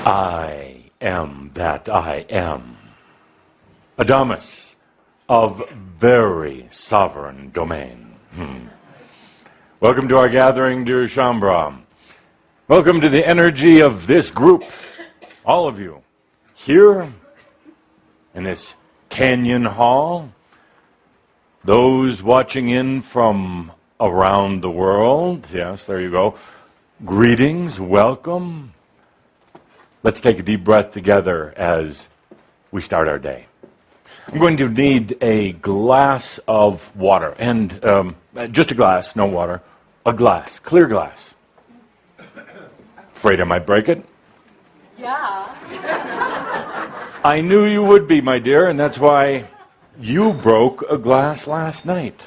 I am that I am. Adamus of very sovereign domain. Welcome to our gathering, dear Shaumbra. Welcome to the energy of this group, all of you, here in this canyon hall, those watching in from around the world. Yes, there you go. Greetings, welcome. Let's take a deep breath together as we start our day. I'm going to need a glass of water, and just a glass, no water, a glass, clear glass. Afraid I might break it? Yeah. I knew you would be, my dear, and that's why you broke a glass last night.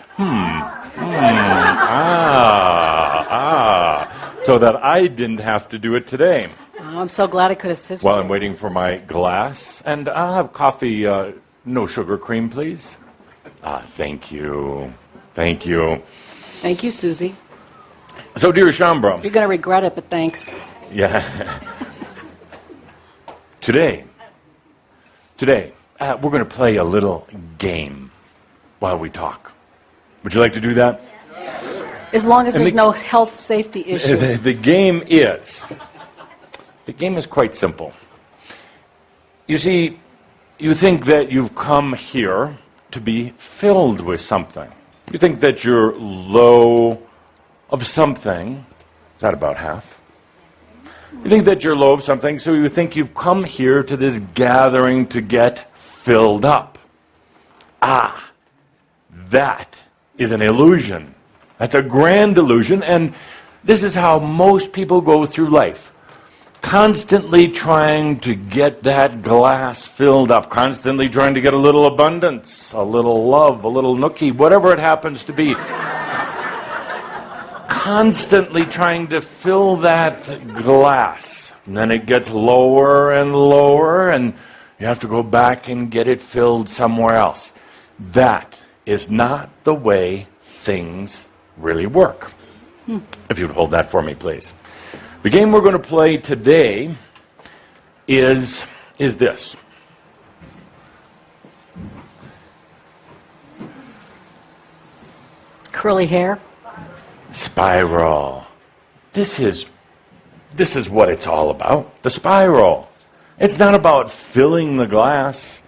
So that I didn't have to do it today. Oh, I'm so glad I could assist you. While I'm waiting for my glass, and I'll have coffee, no sugar cream, please. Thank you. Thank you. Thank you, Susie. So, dear Shaumbra. You're going to regret it, but thanks. Yeah. Today, we're going to play a little game while we talk. Would you like to do that? As long as there's no health safety issue. The game is quite simple. You see, you think that you've come here to be filled with something. You think that you're low of something. Is that about half? You think that you're low of something, so you think you've come here to this gathering to get filled up. That is an illusion. That's a grand illusion, and this is how most people go through life. Constantly trying to get that glass filled up, constantly trying to get a little abundance, a little love, a little nookie, whatever it happens to be. Constantly trying to fill that glass. And then it gets lower and lower, and you have to go back and get it filled somewhere else. That is not the way things really work. If you'd hold that for me, please. The game we're going to play today is this. Curly hair. Spiral. This is what it's all about. The spiral. It's not about filling the glass,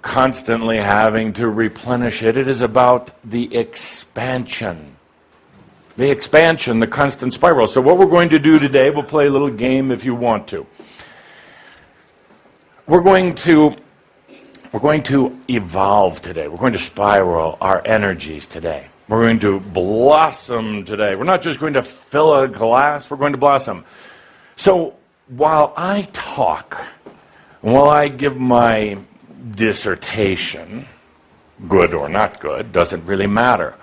constantly having to replenish it. It is about the expansion. The expansion, the constant spiral. So what we're going to do today, we'll play a little game if you want to. We're going to evolve today. We're going to spiral our energies today. We're going to blossom today. We're not just going to fill a glass, we're going to blossom. So while I talk, while I give my dissertation, good or not good, doesn't really matter.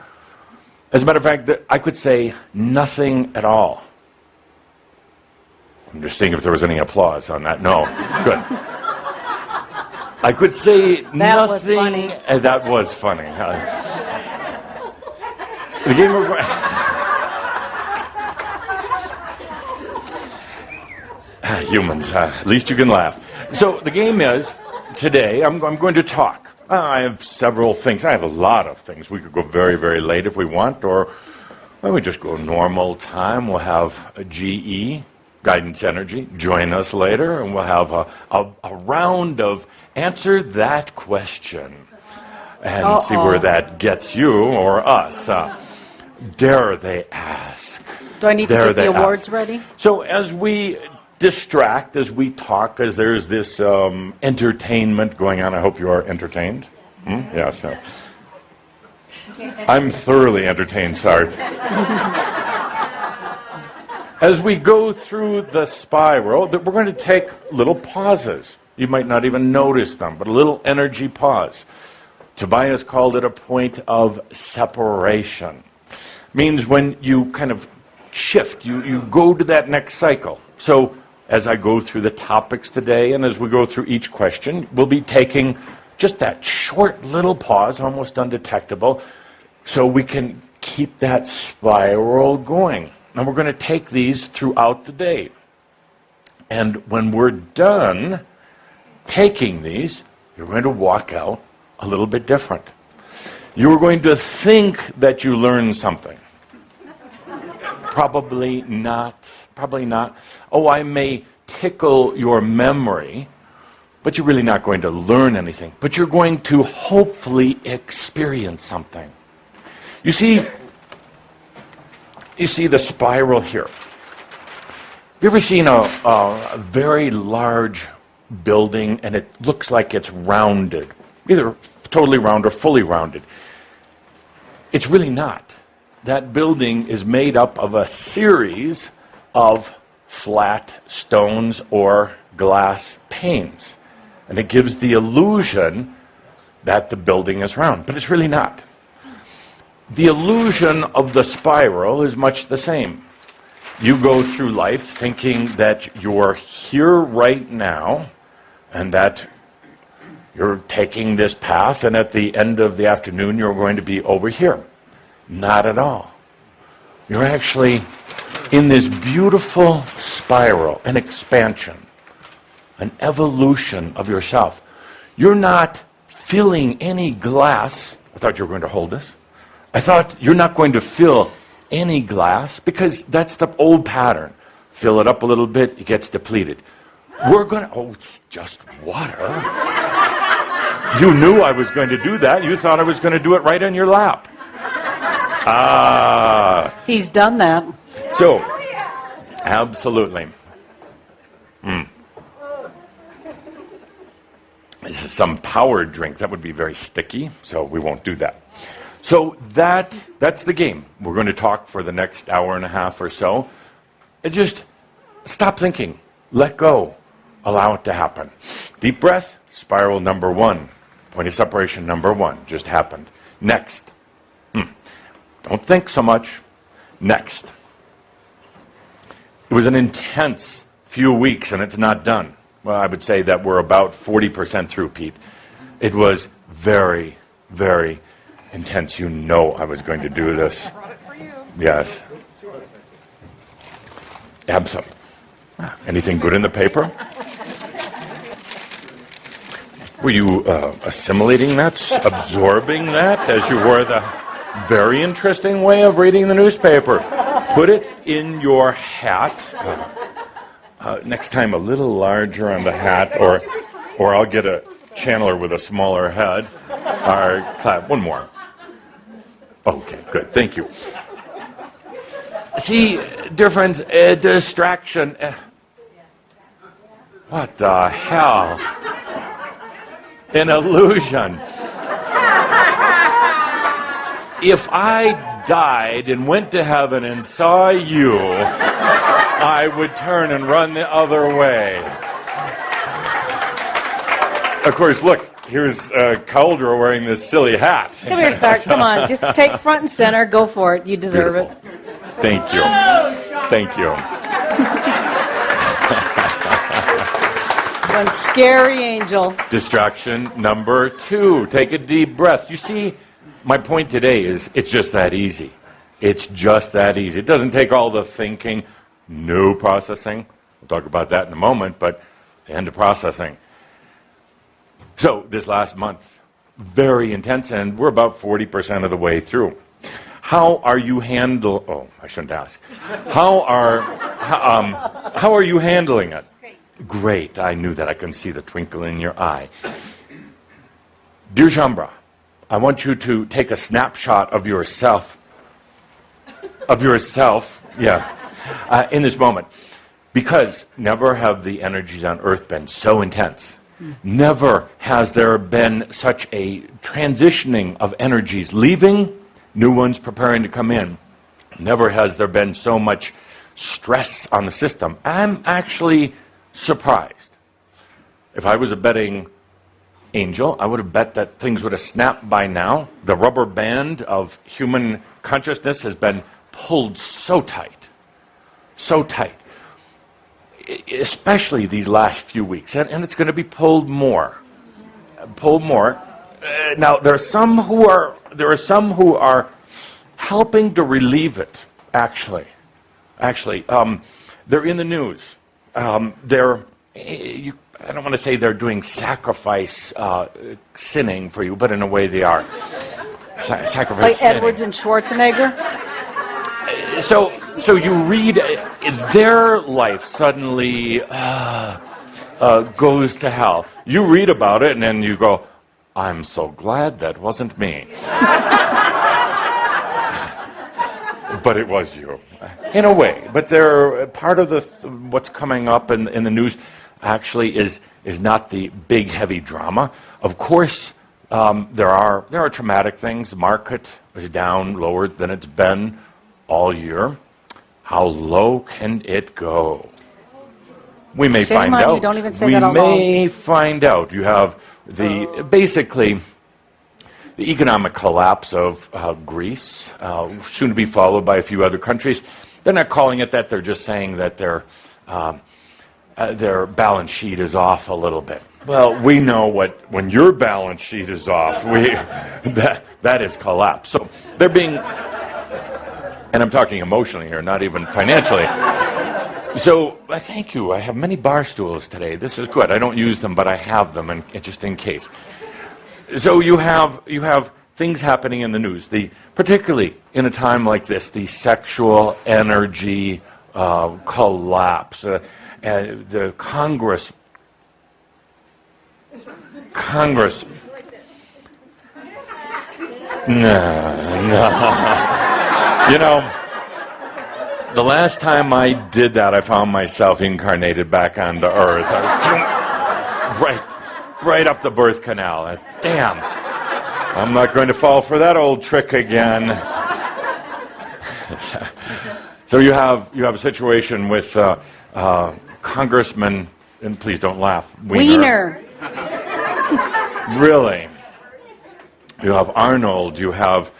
As a matter of fact, I could say nothing at all. I'm just seeing if there was any applause on that. No. Good. I could say that nothing. Was funny. That was funny. The game we're humans, at least you can laugh. So the game is, today, I'm going to talk. I have several things. I have a lot of things. We could go very, very late if we want, or why don't we just go normal time. We'll have a GE, Guidance Energy, join us later, and we'll have a round of answer that question and see where that gets you or us. Dare they ask? Do I need to get the awards ready? So as we distract, as we talk, as there's this entertainment going on. I hope you are entertained. Yes. No. I'm thoroughly entertained, Sart. As we go through the spiral, we're going to take little pauses. You might not even notice them, but a little energy pause. Tobias called it a point of separation. Means when you kind of shift, you go to that next cycle. So as I go through the topics today and as we go through each question, we'll be taking just that short little pause, almost undetectable, so we can keep that spiral going. And we're going to take these throughout the day. And when we're done taking these, you're going to walk out a little bit different. You're going to think that you learned something. Probably not. Probably not. Oh, I may tickle your memory, but you're really not going to learn anything. But you're going to hopefully experience something. You see the spiral here. Have you ever seen a very large building and it looks like it's rounded, either totally round or fully rounded? It's really not. That building is made up of a series of flat stones or glass panes. And it gives the illusion that the building is round, but it's really not. The illusion of the spiral is much the same. You go through life thinking that you're here right now and that you're taking this path, and at the end of the afternoon you're going to be over here. Not at all. You're actually in this beautiful spiral, an expansion, an evolution of yourself. You're not filling any glass. I thought you were going to hold this. I thought you're not going to fill any glass because that's the old pattern. Fill it up a little bit, it gets depleted. We're going to, oh, it's just water. You knew I was going to do that. You thought I was going to do it right on your lap. He's done that. So, absolutely. This is some power drink. That would be very sticky, so we won't do that. So that's the game. We're going to talk for the next hour and a half or so. And just stop thinking. Let go. Allow it to happen. Deep breath, spiral number 1. Point of separation number 1 just happened. Next. Don't think so much. Next. It was an intense few weeks and it's not done. Well, I would say that we're about 40% through, Pete. It was very, very intense. You know I was going to do this. I brought it for you. Yes. Absolutely. Anything good in the paper? Were you assimilating that, absorbing that as you were the very interesting way of reading the newspaper? Put it in your hat. Next time a little larger on the hat, or I'll get a channeler with a smaller head. One more. Okay, good. Thank you. See, dear friends, a distraction. What the hell? An illusion. If I died and went to heaven and saw you, I would turn and run the other way. Of course, look, here's Cauldre wearing this silly hat. Come here, Sark. Come on. Just take front and center. Go for it. You deserve Beautiful. it. Thank you. Thank you. One scary angel. Distraction number 2. Take a deep breath. You see, my point today is it's just that easy. It's just that easy. It doesn't take all the thinking, no processing. We'll talk about that in a moment, but the end of processing. So this last month, very intense, and we're about 40% of the way through. How are you Oh, I shouldn't ask. How are you handling it? Great. I knew that. I couldn't see the twinkle in your eye. Dear Jambra, I want you to take a snapshot of yourself. In this moment. Because never have the energies on Earth been so intense. Never has there been such a transitioning of energies leaving, new ones preparing to come in. Never has there been so much stress on the system. I'm actually surprised. If I was a betting angel, I would have bet that things would have snapped by now. The rubber band of human consciousness has been pulled so tight, especially these last few weeks, and it's going to be pulled more. Now there are some who are helping to relieve it. Actually, they're in the news. I don't want to say they're doing sacrifice sinning for you, but in a way they are. Sacrifice Like sinning. Edwards and Schwarzenegger? So you read their life suddenly goes to hell. You read about it and then you go, I'm so glad that wasn't me. But it was you, in a way. But they're part of what's coming up in the news actually is not the big heavy drama. Of course, there are traumatic things. The market is down lower than it's been all year. How low can it go? We may Shame find on you. out. Don't even say we that out may find out. You have basically the economic collapse of Greece, soon to be followed by a few other countries. They're not calling it that. They're just saying that their balance sheet is off a little bit. Well, we know when your balance sheet is off, that is collapse. So they're being, and I'm talking emotionally here, not even financially. So thank you. I have many bar stools today. This is good. I don't use them, but I have them, and just in case. So you have things happening in the news, particularly in a time like this, the sexual energy collapse. The Congress. No. You know, the last time I did that, I found myself incarnated back onto Earth. Right up the birth canal. Damn. I'm not going to fall for that old trick again. So you have a situation with Congressman, and please don't laugh. Wiener. Really. You have Arnold. You have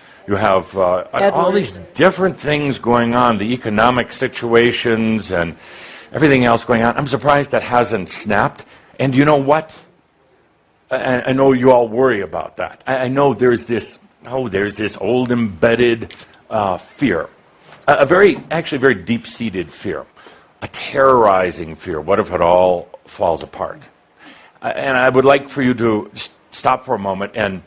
all these different things going on. The economic situations and everything else going on. I'm surprised that hasn't snapped. And you know what? I know you all worry about that. I know there's this old embedded fear, actually very deep-seated fear, a terrorizing fear. What if it all falls apart? And I would like for you to stop for a moment and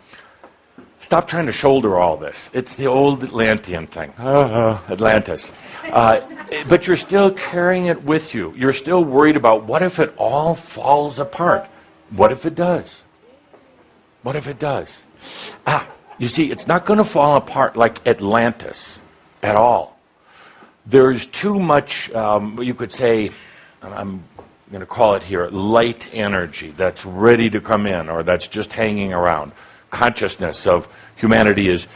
stop trying to shoulder all this. It's the old Atlantean thing, Atlantis. But you're still carrying it with you. You're still worried about what if it all falls apart? What if it does? What if it does? You see, it's not going to fall apart like Atlantis at all. There's too much, you could say, I'm going to call it here, light energy that's ready to come in or that's just hanging around. Consciousness of humanity is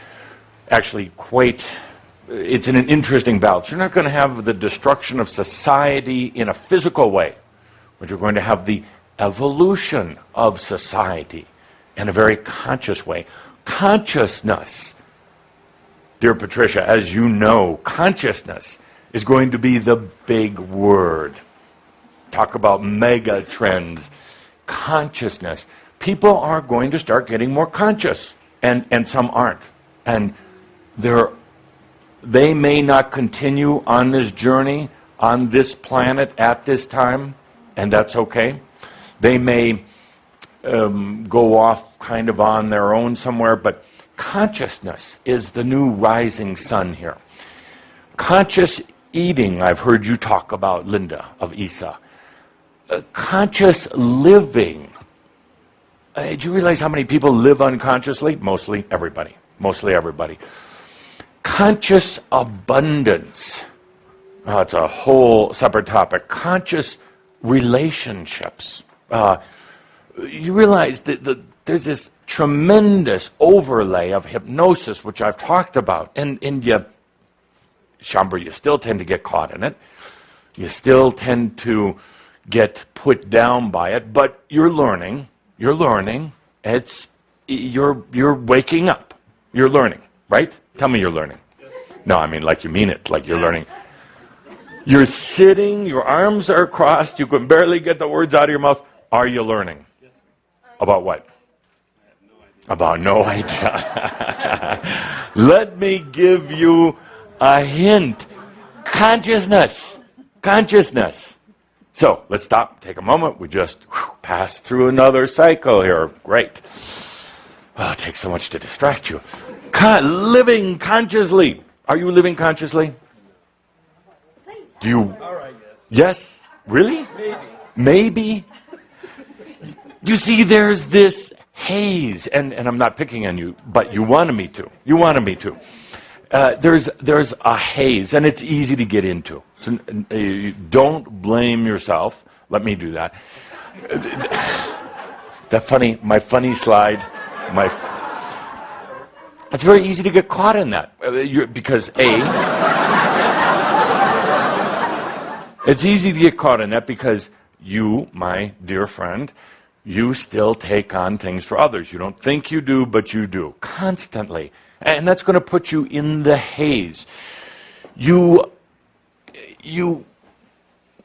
actually it's in an interesting balance. You're not going to have the destruction of society in a physical way, but you're going to have the evolution of society in a very conscious way. Consciousness, dear Patricia, as you know, consciousness is going to be the big word. Talk about mega trends. Consciousness. People are going to start getting more conscious, and some aren't. And they may not continue on this journey, on this planet at this time, and that's okay. They may go off kind of on their own somewhere, but consciousness is the new rising sun here. Conscious eating, I've heard you talk about, Linda of ESA. Conscious living. Do you realize how many people live unconsciously? Mostly everybody. Conscious abundance. It's a whole separate topic. Conscious relationships. You realize that there's this tremendous overlay of hypnosis, which I've talked about. And Shambhara, you still tend to get caught in it. You still tend to get put down by it, but you're learning. You're waking up. You're learning, right? Tell me you're learning. No, I mean like you mean it, like you're learning. You're sitting, your arms are crossed, you can barely get the words out of your mouth. Are you learning? About what? I have no idea. About no idea. Let me give you a hint. Consciousness. So let's stop, take a moment. We just passed through another cycle here. Great. Oh, it takes so much to distract you. Living consciously. Are you living consciously? Do you? All right, yes. Yes? Really? Maybe. Maybe? You see, there's this haze, and I'm not picking on you, but you wanted me to. You wanted me to. There's a haze, and it's easy to get into. So, don't blame yourself. Let me do that. My funny slide, it's very easy to get caught in that because it's easy to get caught in that because you, my dear friend, you still take on things for others. You don't think you do, but you do constantly. And that's going to put you in the haze.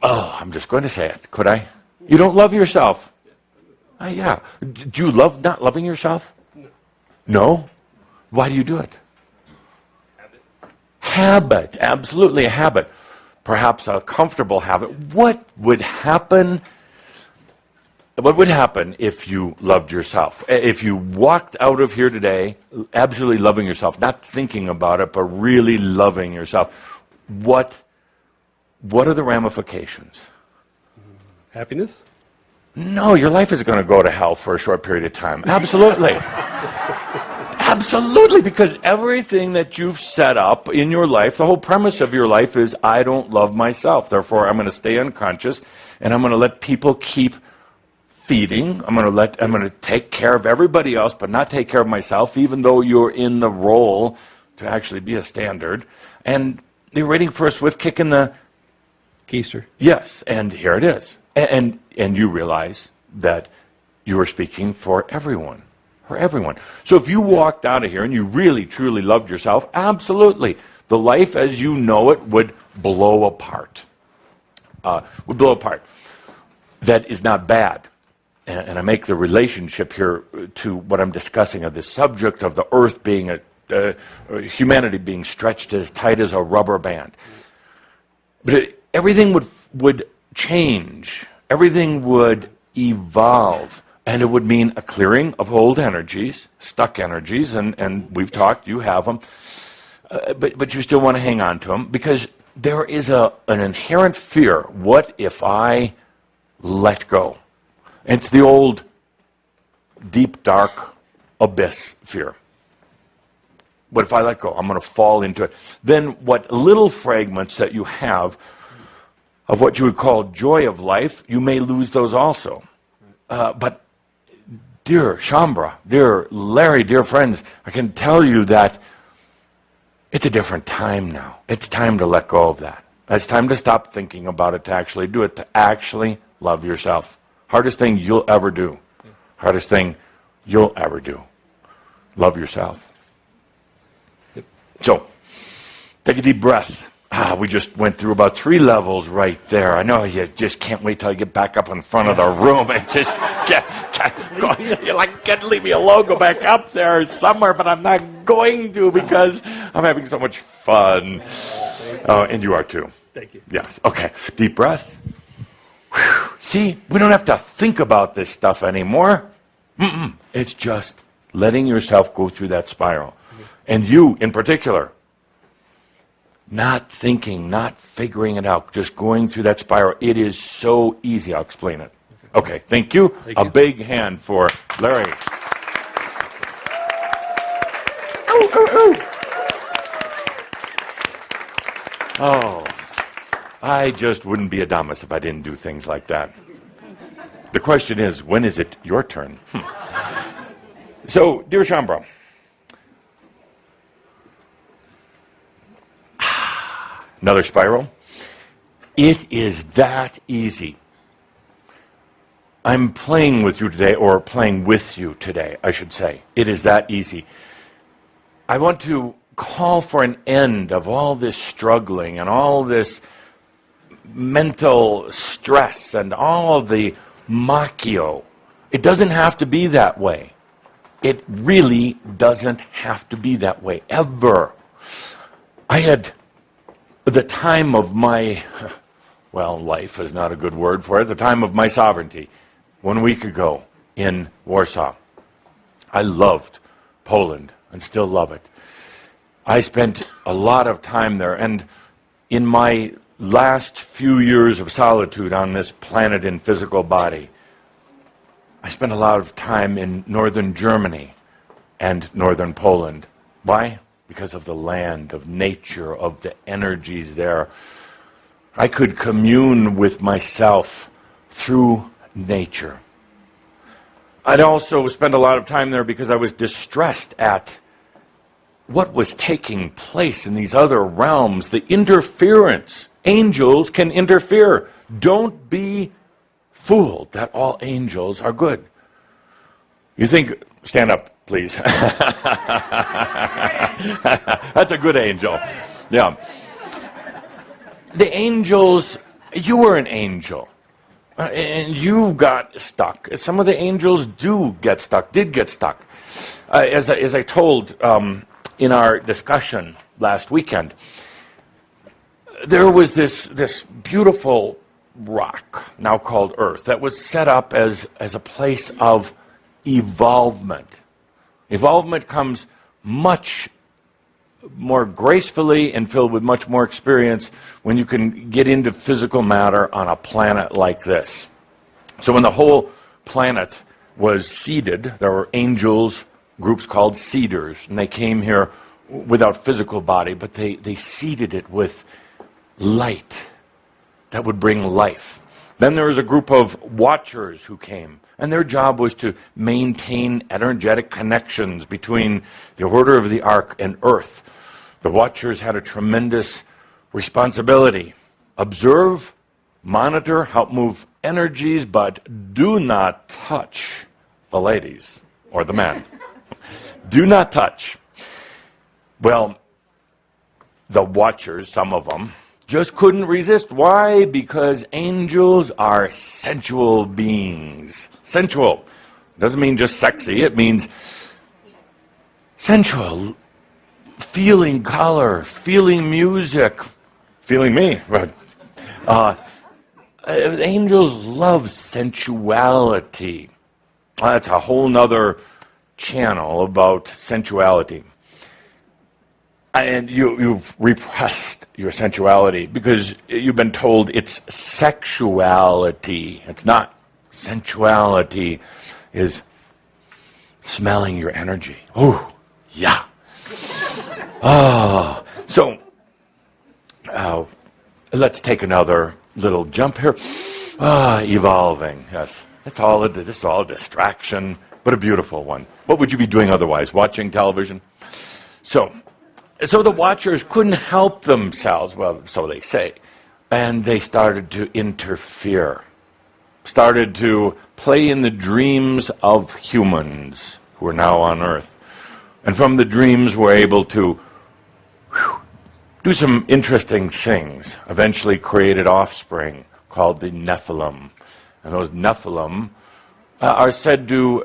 I'm just going to say it. Could I? You don't love yourself. Yeah. Do you love not loving yourself? No? Why do you do it? Habit. Absolutely a habit. Perhaps a comfortable habit. What would happen if you loved yourself? If you walked out of here today absolutely loving yourself, not thinking about it, but really loving yourself, what are the ramifications? Happiness? No, your life is going to go to hell for a short period of time. Absolutely. Absolutely, because everything that you've set up in your life, the whole premise of your life is, I don't love myself. Therefore, I'm going to stay unconscious, and I'm going to let people keep feeding. I'm going to take care of everybody else, but not take care of myself, even though you're in the role to actually be a standard. And you're waiting for a swift kick in the Keister. Yes, and here it is. And you realize that you are speaking for everyone. For everyone. So if you walked out of here and you really, truly loved yourself, absolutely, the life as you know it would blow apart. That is not bad. And I make the relationship here to what I'm discussing of this subject of the earth being humanity being stretched as tight as a rubber band. But everything would change. Everything would evolve. And it would mean a clearing of old energies, stuck energies, and we've talked, you have them, but you still want to hang on to them because there is an inherent fear. What if I let go? It's the old deep, dark abyss fear. What if I let go? I'm going to fall into it. Then what little fragments that you have of what you would call joy of life, you may lose those also. But dear Shambra, dear Larry, dear friends, I can tell you that it's a different time now. It's time to let go of that. It's time to stop thinking about it, to actually do it, to actually love yourself. Hardest thing you'll ever do. Hardest thing you'll ever do. Love yourself. Yep. So, take a deep breath. We just went through about 3 levels right there. I know you just can't wait till you get back up in front of the room and just you're like, can't leave me alone, go back up there somewhere, but I'm not going to because I'm having so much fun. And you are too. Thank you. Yes. Okay. Deep breath. Whew. See, we don't have to think about this stuff anymore. It's just letting yourself go through that spiral. And you, in particular, not thinking, not figuring it out, just going through that spiral. It is so easy. I'll explain it. Okay, thank you. Thank A you. big hand for Larry. Ow, ow, ow. Oh, I just wouldn't be Adamus if I didn't do things like that. The question is, when is it your turn? So, dear Shambra, another spiral. It is that easy. I'm playing with you today, or playing with you today, I should say. It is that easy. I want to call for an end of all this struggling and all this mental stress and all of the macchio. It doesn't have to be that way. It really doesn't have to be that way, ever. I had the time of my well, life is not a good word for it, the time of my sovereignty, 1 week ago in Warsaw. I loved Poland and still love it. I spent a lot of time there, and in my last few years of solitude on this planet in physical body, I spent a lot of time in northern Germany and northern Poland. Why? Because of the land, of nature, of the energies there. I could commune with myself through nature. I'd also spend a lot of time there because I was distressed at what was taking place in these other realms, the interference. Angels can interfere. Don't be fooled that all angels are good. You think, stand up, please. That's a good angel. Yeah. The angels, you were an angel. And you got stuck. Some of the angels did get stuck. As I told in our discussion last weekend, there was this beautiful rock, now called Earth, that was set up as a place of evolvement. Evolvement comes much more gracefully and filled with much more experience when you can get into physical matter on a planet like this. So when the whole planet was seeded, there were angels, groups called seeders, and they came here without physical body, but they seeded it with light that would bring life. Then there was a group of watchers who came, and their job was to maintain energetic connections between the Order of the Ark and Earth. The watchers had a tremendous responsibility. Observe, monitor, help move energies, but do not touch the ladies or the men. Do not touch. Well, the watchers, some of them, just couldn't resist. Why? Because angels are sensual beings. Sensual. Doesn't mean just sexy. It means sensual. Feeling color, feeling music, feeling me. Angels love sensuality. That's a whole nother channel about sensuality. And you've repressed your sensuality because you've been told it's sexuality. It's not. Sensuality is smelling your energy. Oh, yeah. Oh, so let's take another little jump here. Evolving, yes. This is all a distraction, but a beautiful one. What would you be doing otherwise? Watching television? So the watchers couldn't help themselves, well, so they say, and they started to interfere, started to play in the dreams of humans who are now on Earth. And from the dreams were able to do some interesting things, eventually created offspring called the Nephilim. And those Nephilim are said to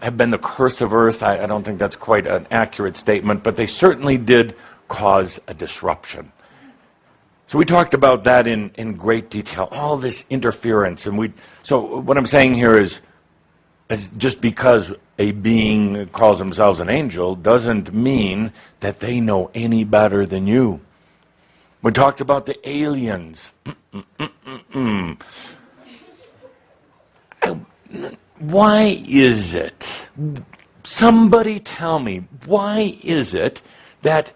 have been the curse of Earth. I don't think that's quite an accurate statement, but they certainly did cause a disruption. So we talked about that in great detail, all this interference. So what I'm saying here is just because a being calls themselves an angel doesn't mean that they know any better than you. We talked about the aliens. Why is it? Somebody tell me, why is it that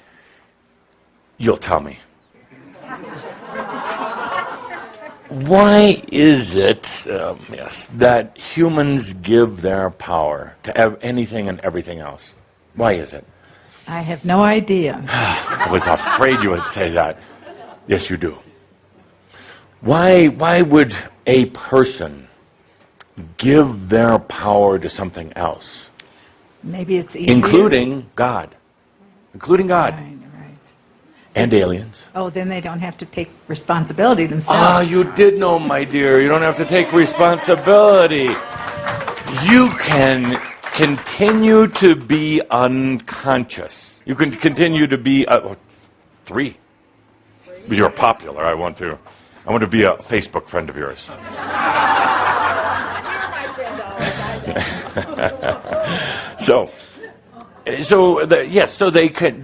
you'll tell me? Why is it, that humans give their power to anything and everything else? Why is it? I have no idea. I was afraid you would say that. Yes, you do. Why would a person give their power to something else? Maybe it's easier. Including God. Right. And aliens. Oh, then they don't have to take responsibility themselves. You did know, my dear. You don't have to take responsibility. You can continue to be unconscious. You can continue to be... 3. You're popular, I want to... I want to be a Facebook friend of yours. So they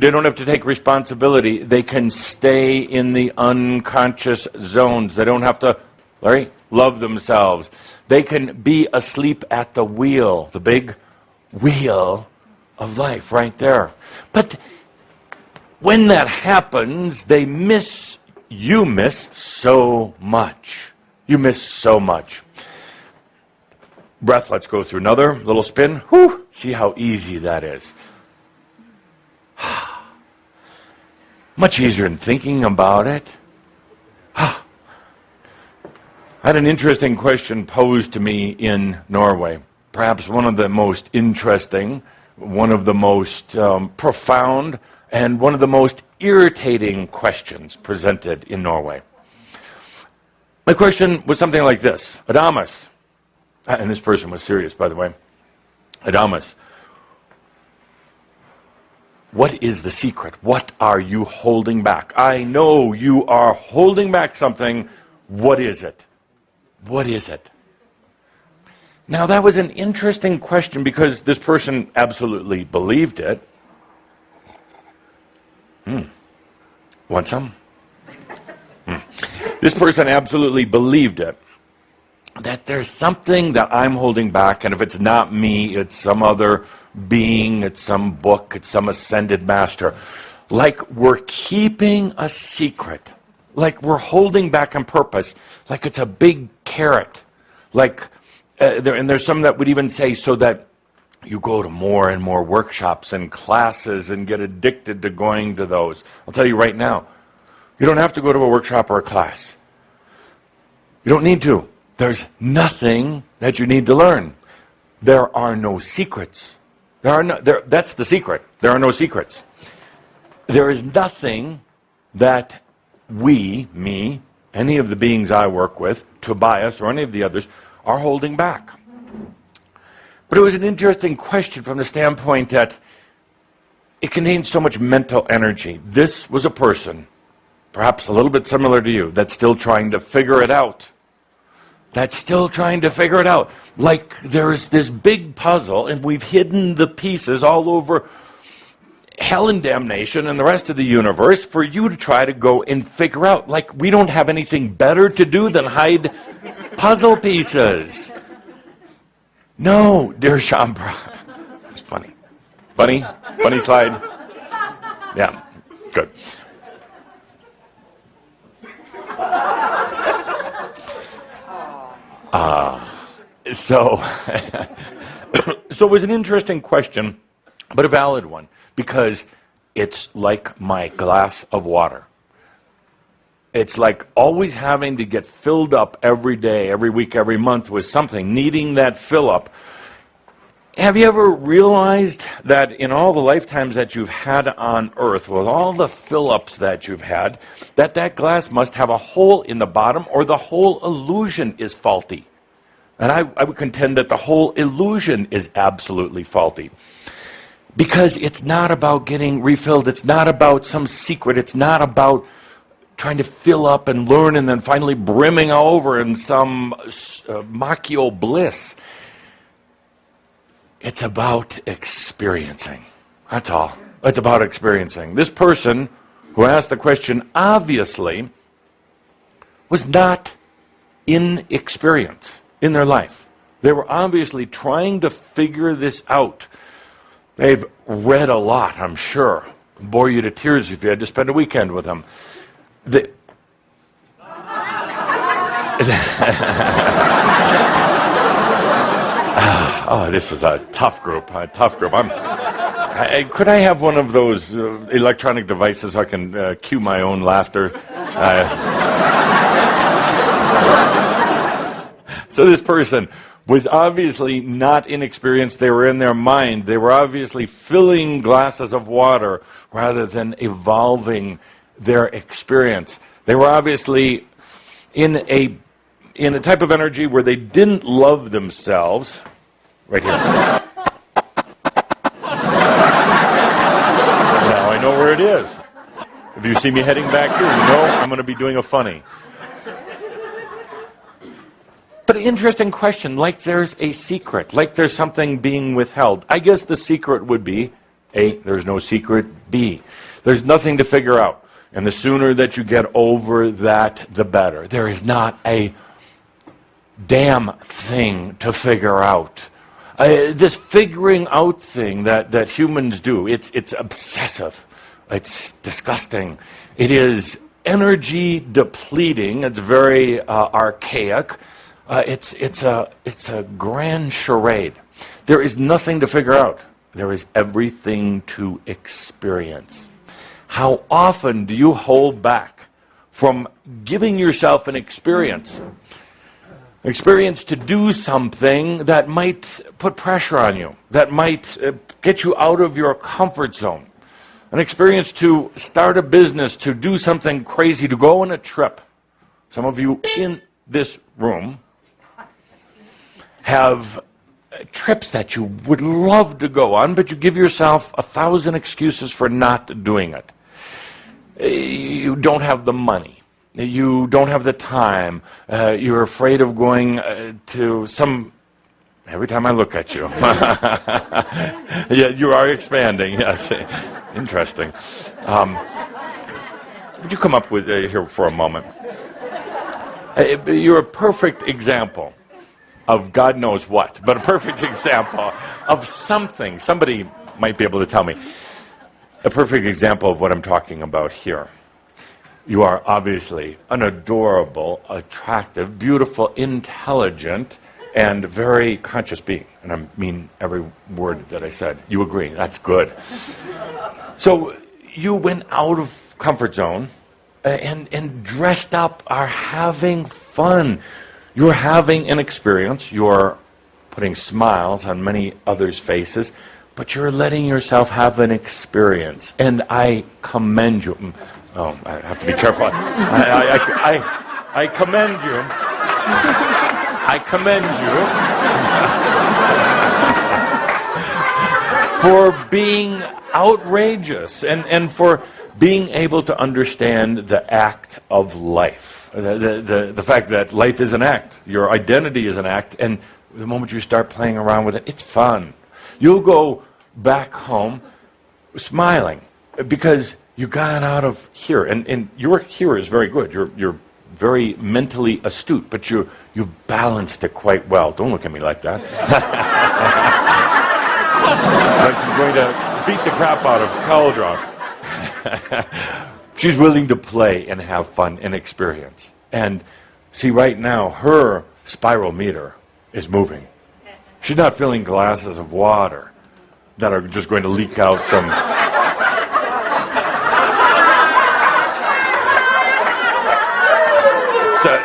don't have to take responsibility. They can stay in the unconscious zones. They don't have to, Larry, love themselves. They can be asleep at the wheel, the big wheel of life right there. But when that happens, you miss so much. You miss so much. Breath, let's go through another little spin. Whew, see how easy that is. Much easier than thinking about it. I had an interesting question posed to me in Norway. Perhaps one of the most interesting, one of the most profound, and one of the most irritating questions presented in Norway. My question was something like this. Adamus, and this person was serious, by the way. Adamus, what is the secret? What are you holding back? I know you are holding back something. What is it? What is it? Now, that was an interesting question because this person absolutely believed it. Want some? This person absolutely believed it. That there's something that I'm holding back, and if it's not me, it's some other being, it's some book, it's some ascended master. Like we're keeping a secret. Like we're holding back on purpose. Like it's a big carrot. Like, and there's some that would even say so that you go to more and more workshops and classes and get addicted to going to those. I'll tell you right now, you don't have to go to a workshop or a class. You don't need to. There's nothing that you need to learn. There are no secrets. That's the secret. There are no secrets. There is nothing that me, any of the beings I work with, Tobias or any of the others, are holding back. But it was an interesting question from the standpoint that it contained so much mental energy. This was a person, perhaps a little bit similar to you, that's still trying to figure it out. Like there's this big puzzle, and we've hidden the pieces all over hell and damnation and the rest of the universe for you to try to go and figure out. Like we don't have anything better to do than hide puzzle pieces. No, dear Shambra. It's funny. Funny slide. Yeah, good. So it was an interesting question, but a valid one, because it's like my glass of water. It's like always having to get filled up every day, every week, every month with something, needing that fill up. Have you ever realized that in all the lifetimes that you've had on Earth, with all the fill-ups that you've had, that glass must have a hole in the bottom, or the whole illusion is faulty? And I would contend that the whole illusion is absolutely faulty. Because it's not about getting refilled. It's not about some secret. It's not about trying to fill up and learn and then finally brimming over in some machio bliss. It's about experiencing. That's all. It's about experiencing. This person who asked the question obviously was not in experience in their life. They were obviously trying to figure this out. They've read a lot, I'm sure. Bore you to tears if you had to spend a weekend with them. Oh, this is a tough group. Could I have one of those electronic devices so I can cue my own laughter? So this person was obviously not inexperienced. They were in their mind. They were obviously filling glasses of water rather than evolving their experience. They were obviously in a type of energy where they didn't love themselves. Right here. Now I know where it is. If you see me heading back here, you know I'm going to be doing a funny. But interesting question, like there's a secret, like there's something being withheld. I guess the secret would be, A, there's no secret, B, there's nothing to figure out. And the sooner that you get over that, the better. There is not a damn thing to figure out. This figuring out thing that humans do, it's obsessive. It's disgusting. It is energy depleting. It's very archaic. It's a grand charade. There is nothing to figure out. There is everything to experience. How often do you hold back from giving yourself an experience? Experience to do something that might put pressure on you, that might get you out of your comfort zone. An experience to start a business, to do something crazy, to go on a trip. Some of you in this room have trips that you would love to go on, but you give yourself 1,000 excuses for not doing it. You don't have the money. You don't have the time. You're afraid of going to some... Every time I look at you. Yeah, you are expanding. Yes. Interesting. Would you come up with here for a moment? You're a perfect example of God knows what, but a perfect example of something. Somebody might be able to tell me. A perfect example of what I'm talking about here. You are obviously an adorable, attractive, beautiful, intelligent, and very conscious being. And I mean every word that I said. You agree. That's good. So you went out of comfort zone and dressed up, are having fun. You're having an experience. You're putting smiles on many others' faces, but you're letting yourself have an experience. And I commend you. Oh, I have to be careful. I commend you. I commend you for being outrageous and for being able to understand the act of life. The fact that life is an act. Your identity is an act. And the moment you start playing around with it, it's fun. You'll go back home smiling because you got out of here. And your here is very good. You're very mentally astute, but you've balanced it quite well. Don't look at me like that. Like she's going to beat the crap out of Cauldron. She's willing to play and have fun and experience. And see, right now, her spiral meter is moving. She's not filling glasses of water that are just going to leak out some... So,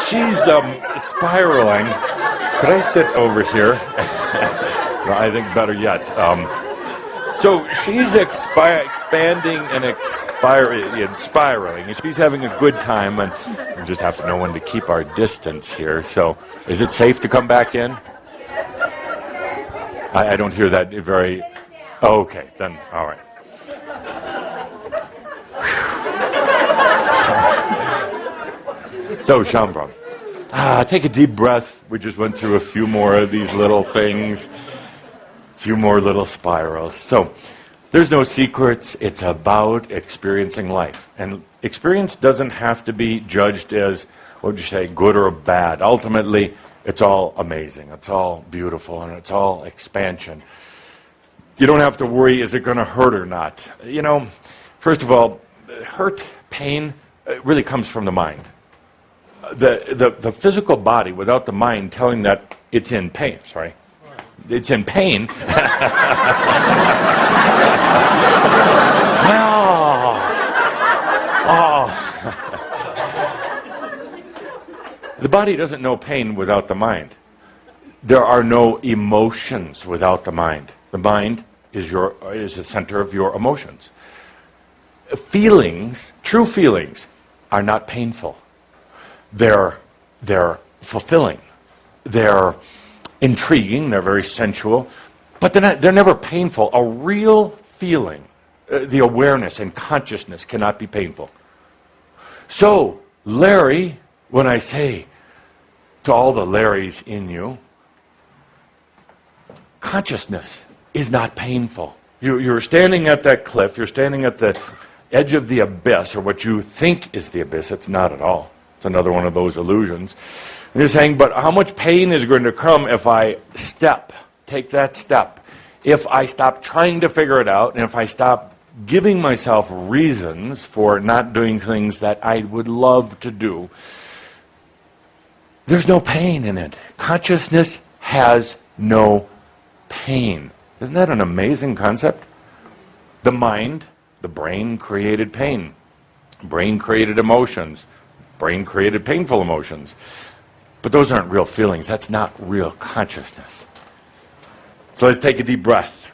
she's spiraling. Could I sit over here? No, I think better yet. So she's expanding and spiraling, and she's having a good time, and we just have to know when to keep our distance here. So is it safe to come back in? I don't hear that very... Oh, okay, then, all right. So, Shambram, take a deep breath. We just went through a few more of these little things. Few more little spirals. So there's no secrets. It's about experiencing life. And experience doesn't have to be judged as, what would you say, good or bad. Ultimately, it's all amazing. It's all beautiful, and it's all expansion. You don't have to worry, is it going to hurt or not? You know, first of all, hurt, pain, really comes from the mind. The physical body without the mind telling that it's in pain, sorry. It's in pain. The body doesn't know pain without the mind. There are no emotions without the mind. The mind is the center of your emotions. Feelings, true feelings, are not painful. They're fulfilling. They're intriguing, they're very sensual, but they're never painful. A real feeling, the awareness and consciousness cannot be painful. So, Larry, when I say, to all the Larrys in you, consciousness is not painful. You're standing at that cliff, you're standing at the edge of the abyss, or what you think is the abyss. It's not at all. It's another one of those illusions. And you're saying, but how much pain is going to come if I take that step? If I stop trying to figure it out, and if I stop giving myself reasons for not doing things that I would love to do, there's no pain in it. Consciousness has no pain. Isn't that an amazing concept? The mind, the brain created pain. Brain created emotions. Brain created painful emotions. But those aren't real feelings. That's not real consciousness. So let's take a deep breath.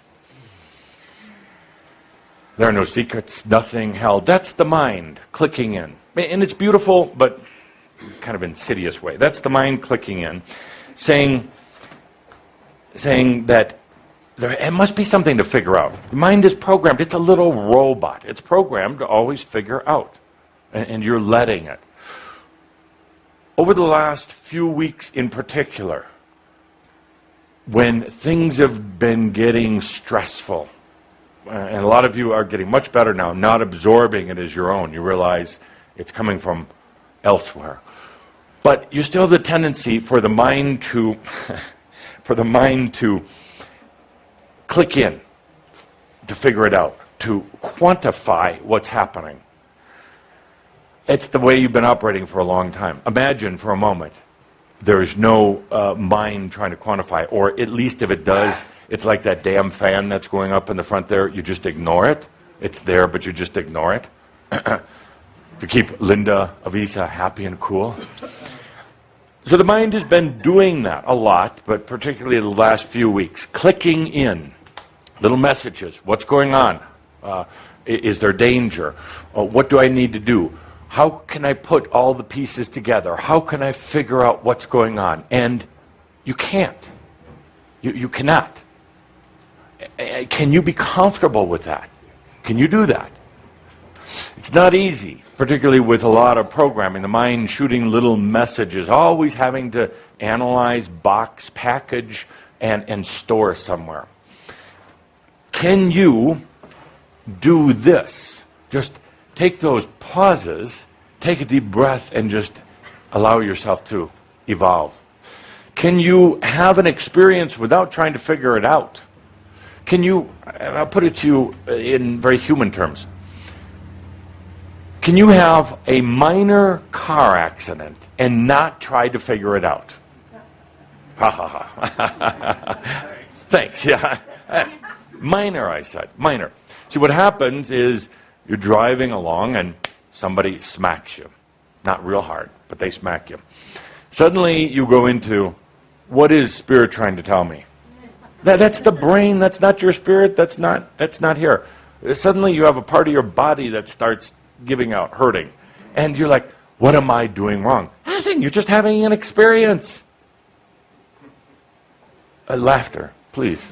There are no secrets, nothing held. That's the mind clicking in. And it's beautiful, but kind of insidious way. That's the mind clicking in, saying that it must be something to figure out. The mind is programmed. It's a little robot. It's programmed to always figure out. And you're letting it. Over the last few weeks in particular, when things have been getting stressful, and a lot of you are getting much better now, not absorbing it as your own. You realize it's coming from elsewhere. But you still have the tendency for the mind to click in, to figure it out, to quantify what's happening. It's the way you've been operating for a long time. Imagine for a moment there is no mind trying to quantify, or at least if it does, it's like that damn fan that's going up in the front there. You just ignore it. It's there, but you just ignore it. To keep Linda Avisa happy and cool. So the mind has been doing that a lot, but particularly the last few weeks, clicking in little messages. What's going on? Is there danger? What do I need to do? How can I put all the pieces together? How can I figure out what's going on? And you can't. You cannot. Can you be comfortable with that? Can you do that? It's not easy, particularly with a lot of programming. The mind shooting little messages, always having to analyze, box, package, and store somewhere. Can you do this? Just take those pauses, take a deep breath, and just allow yourself to evolve. Can you have an experience without trying to figure it out? Can you, I'll put it to you in very human terms, can you have a minor car accident and not try to figure it out? Ha ha ha. Thanks, yeah. Minor, I said, minor. See, what happens is you're driving along and somebody smacks you. Not real hard, but they smack you. Suddenly you go into, what is spirit trying to tell me? That's the brain, that's not your spirit, that's not here. Suddenly you have a part of your body that starts giving out, hurting. And you're like, what am I doing wrong? Nothing, you're just having an experience. Laughter, please.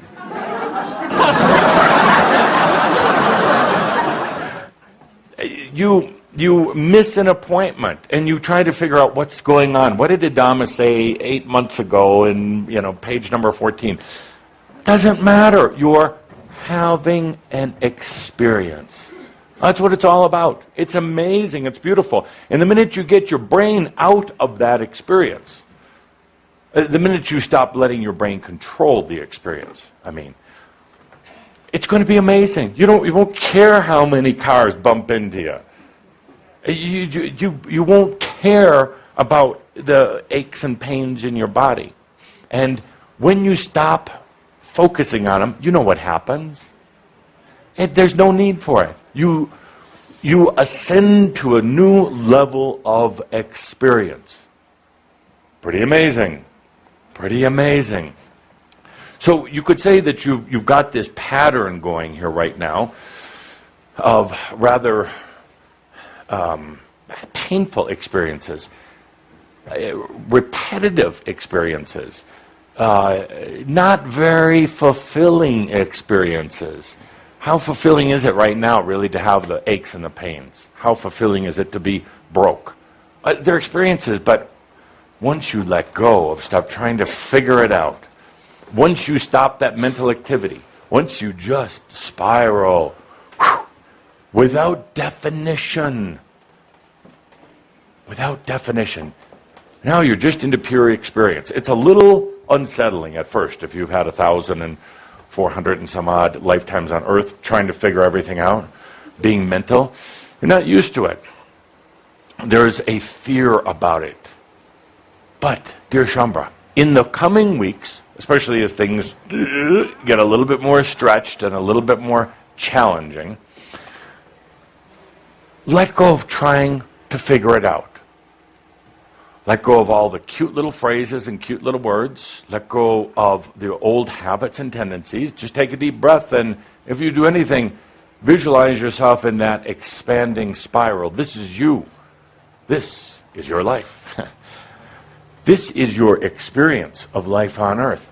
You miss an appointment and you try to figure out what's going on. What did Adamus say 8 months ago in page number 14? Doesn't matter. You're having an experience. That's what it's all about. It's amazing. It's beautiful. And the minute you get your brain out of that experience, the minute you stop letting your brain control the experience, it's going to be amazing. You won't care how many cars bump into you. You won't care about the aches and pains in your body. And when you stop focusing on them, you know what happens. There's no need for it. You ascend to a new level of experience. Pretty amazing. Pretty amazing. So you could say that you've got this pattern going here right now of rather painful experiences, repetitive experiences, not very fulfilling experiences. How fulfilling is it right now, really, to have the aches and the pains? How fulfilling is it to be broke? They're experiences, but once you let go of stop trying to figure it out, once you stop that mental activity, once you just spiral without definition, now you're just into pure experience. It's a little unsettling at first if you've had 1,400 and some odd lifetimes on Earth trying to figure everything out, being mental. You're not used to it. There's a fear about it. But, dear Shaumbra, in the coming weeks, especially as things get a little bit more stretched and a little bit more challenging, let go of trying to figure it out. Let go of all the cute little phrases and cute little words. Let go of the old habits and tendencies. Just take a deep breath, and if you do anything, visualize yourself in that expanding spiral. This is you. This is your life. This is your experience of life on Earth.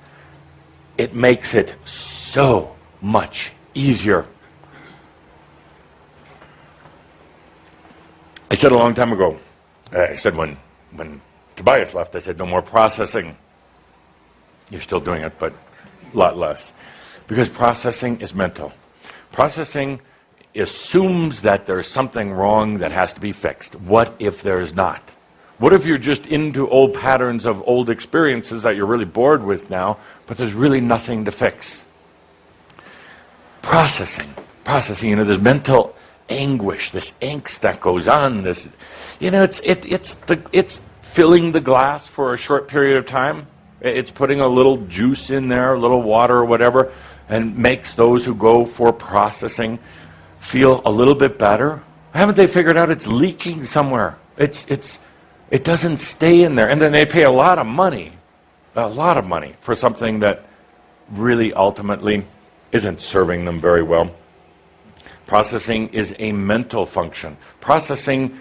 It makes it so much easier. I said a long time ago, I said when Tobias left, I said, no more processing. You're still doing it, but a lot less. Because processing is mental. Processing assumes that there's something wrong that has to be fixed. What if there's not? What if you're just into old patterns of old experiences that you're really bored with now, but there's really nothing to fix? Processing, there's mental anguish, this angst that goes on, this, it's filling the glass for a short period of time. It's putting a little juice in there, a little water or whatever, and makes those who go for processing feel a little bit better. Haven't they figured out it's leaking somewhere? It doesn't stay in there. And then they pay a lot of money for something that really ultimately isn't serving them very well. Processing is a mental function. Processing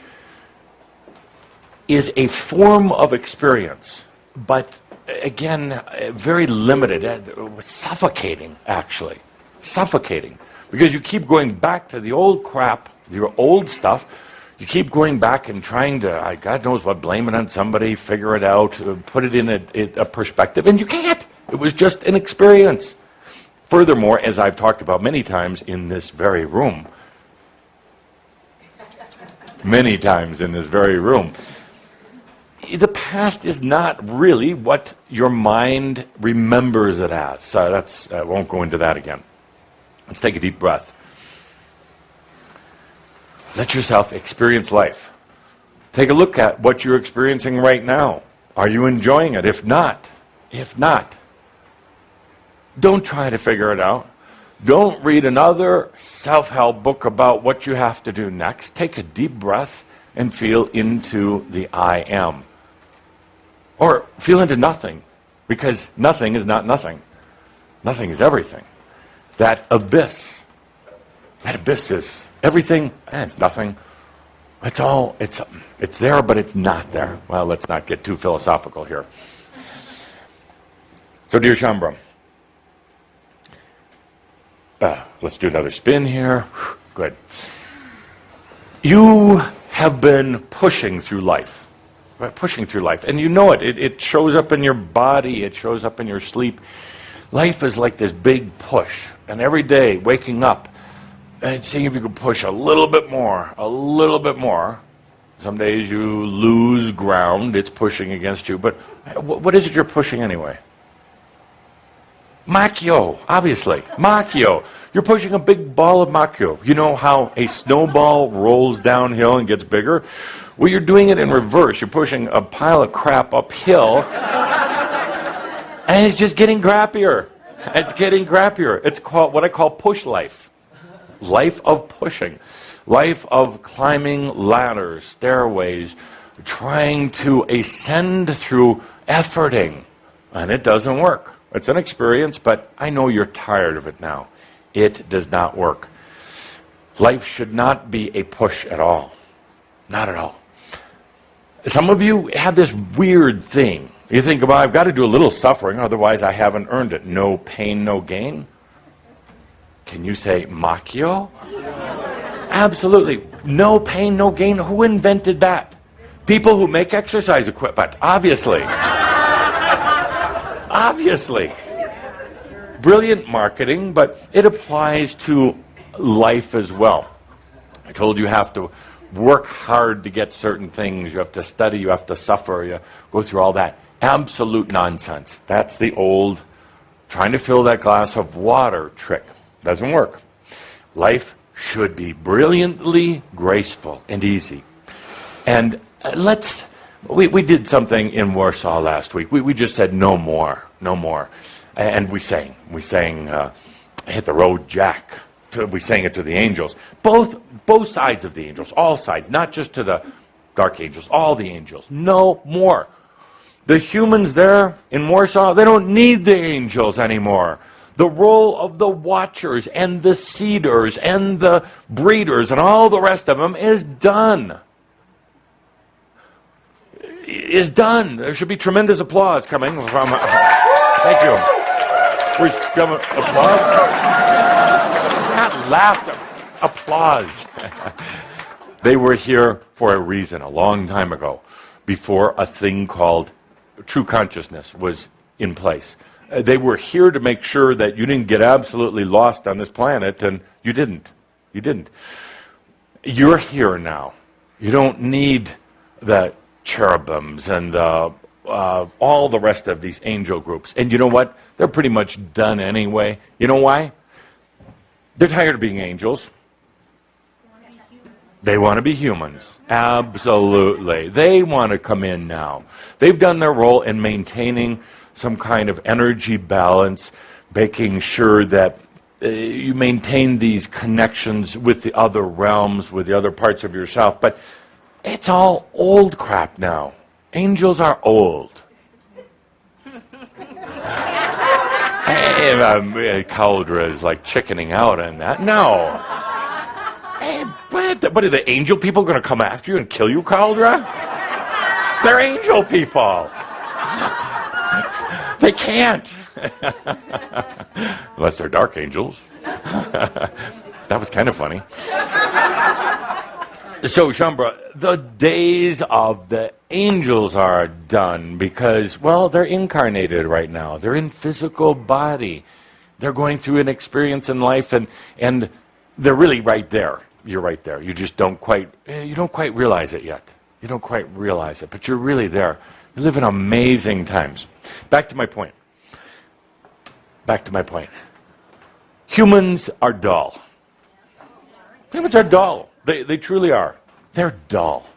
is a form of experience, but again, very limited, suffocating, actually. Suffocating. Because you keep going back to the old crap, your old stuff. You keep going back and trying to, God knows what, blame it on somebody, figure it out, put it in a perspective, and you can't. It was just an experience. Furthermore, as I've talked about many times in this very room, the past is not really what your mind remembers it as. So I won't go into that again. Let's take a deep breath. Let yourself experience life. Take a look at what you're experiencing right now. Are you enjoying it? If not, don't try to figure it out. Don't read another self-help book about what you have to do next. Take a deep breath and feel into the I am. Or feel into nothing, because nothing is not nothing. Nothing is everything. That abyss is everything, and it's nothing. It's there, but it's not there. Well, let's not get too philosophical here. So, dear Shaumbra, let's do another spin here. Good. You have been pushing through life. Right? Pushing through life. And you know it. It shows up in your body. It shows up in your sleep. Life is like this big push. And every day, waking up, and seeing if you can push a little bit more. Some days you lose ground. It's pushing against you. But what is it you're pushing anyway? Macchio, obviously. Macchio. You're pushing a big ball of macchio. You know how a snowball rolls downhill and gets bigger? Well, you're doing it in reverse. You're pushing a pile of crap uphill, and it's just getting crappier. It's called what I call push life. Life of pushing. Life of climbing ladders, stairways, trying to ascend through efforting. And it doesn't work. It's an experience, but I know you're tired of it now. It does not work. Life should not be a push at all. Not at all. Some of you have this weird thing. You think about, I've got to do a little suffering, otherwise I haven't earned it. No pain, no gain. Can you say Macchio? Absolutely. No pain, no gain. Who invented that? People who make exercise equipment, obviously. Obviously. Brilliant marketing, but it applies to life as well. I told you have to work hard to get certain things. You have to study, you have to suffer, you go through all that. Absolute nonsense. That's the old trying to fill that glass of water trick. Doesn't work. Life should be brilliantly graceful and easy. And we did something in Warsaw last week. We just said no more, no more. And we sang, Hit the Road, Jack. We sang it to the angels. Both sides of the angels, all sides, not just to the dark angels, all the angels. No more. The humans there in Warsaw, they don't need the angels anymore. The role of the watchers and the seeders and the breeders and all the rest of them is done. Is done. There should be tremendous applause coming from... thank you. Where's applause? Not laughter. Applause. They were here for a reason, a long time ago, before a thing called true consciousness was in place. They were here to make sure that you didn't get absolutely lost on this planet, and you didn't. You didn't. You're here now. You don't need the cherubims and all the rest of these angel groups. And you know what? They're pretty much done anyway. You know why? They're tired of being angels. They want to be humans. Absolutely. They want to come in now. They've done their role in maintaining some kind of energy balance, making sure that you maintain these connections with the other realms, with the other parts of yourself. But it's all old crap now. Angels are old. Cauldre is like chickening out on that. No. Hey, what are the angel people going to come after you and kill you, Cauldre? They're angel people. They can't. Unless they're dark angels. That was kind of funny. So, Shaumbra, the days of the angels are done because, well, they're incarnated right now. They're in physical body. They're going through an experience in life, and they're really right there. You're right there. You just don't quite realize it yet. You don't quite realize it, but you're really there. You live in amazing times. Back to my point. Humans are dull. Humans are dull. They truly are. They're dull.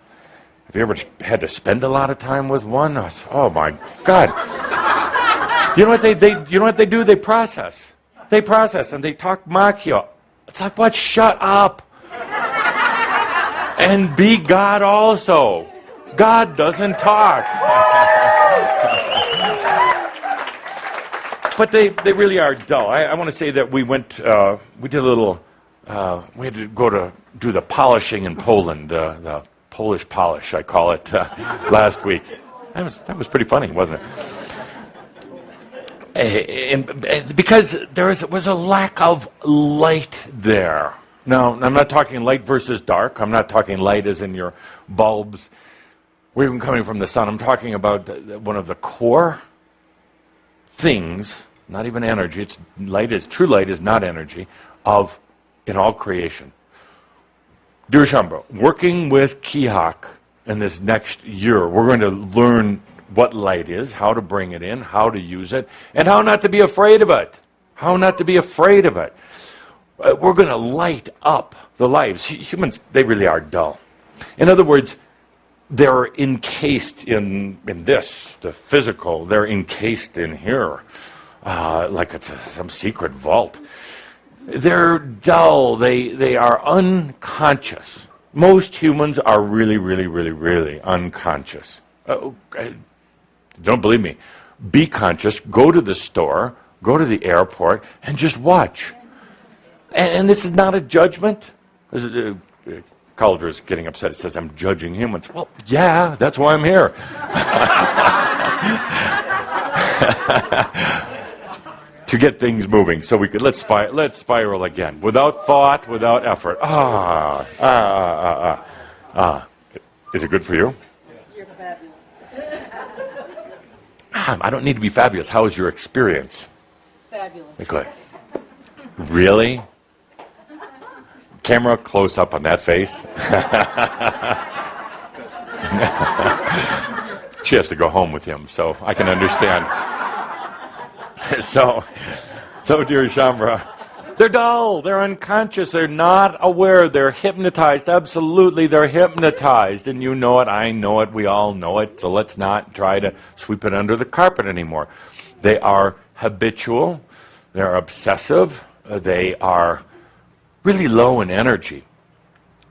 Have you ever had to spend a lot of time with one? Oh my God. You know what they do? They process. They process and they talk machio. It's like, what? Shut up. And be God also. God doesn't talk. But they really are dull. I want to say that we did a little, we had to go to do the polishing in Poland, the Polish polish, I call it, last week. That was pretty funny, wasn't it? Because there was a lack of light there. Now, I'm not talking light versus dark. I'm not talking light as in your bulbs. We're even coming from the sun. I'm talking about one of the core things, not even energy. True light is not energy, in all creation. Dear Shaumbra, working with Kihak in this next year, we're going to learn what light is, how to bring it in, how to use it, and how not to be afraid of it. How not to be afraid of it. We're going to light up the lives. Humans, they really are dull. In other words, they're encased in this, the physical. They're encased in here, like it's some secret vault. They're dull. They are unconscious. Most humans are really, really, really, really unconscious. Don't believe me. Be conscious. Go to the store. Go to the airport and just watch. And this is not a judgment. Cauldre's getting upset. It says, I'm judging humans. Well, yeah, that's why I'm here. To get things moving so we could, let's spiral again. Without thought, without effort. Is it good for you? I don't need to be fabulous. How was your experience? Fabulous. Good. Really? Camera close up on that face. She has to go home with him, so I can understand. So dear Shambra, they're dull, they're unconscious, they're not aware, they're hypnotized. Absolutely, they're hypnotized. And you know it, I know it, we all know it, so let's not try to sweep it under the carpet anymore. They are habitual, they're obsessive, they are really low in energy.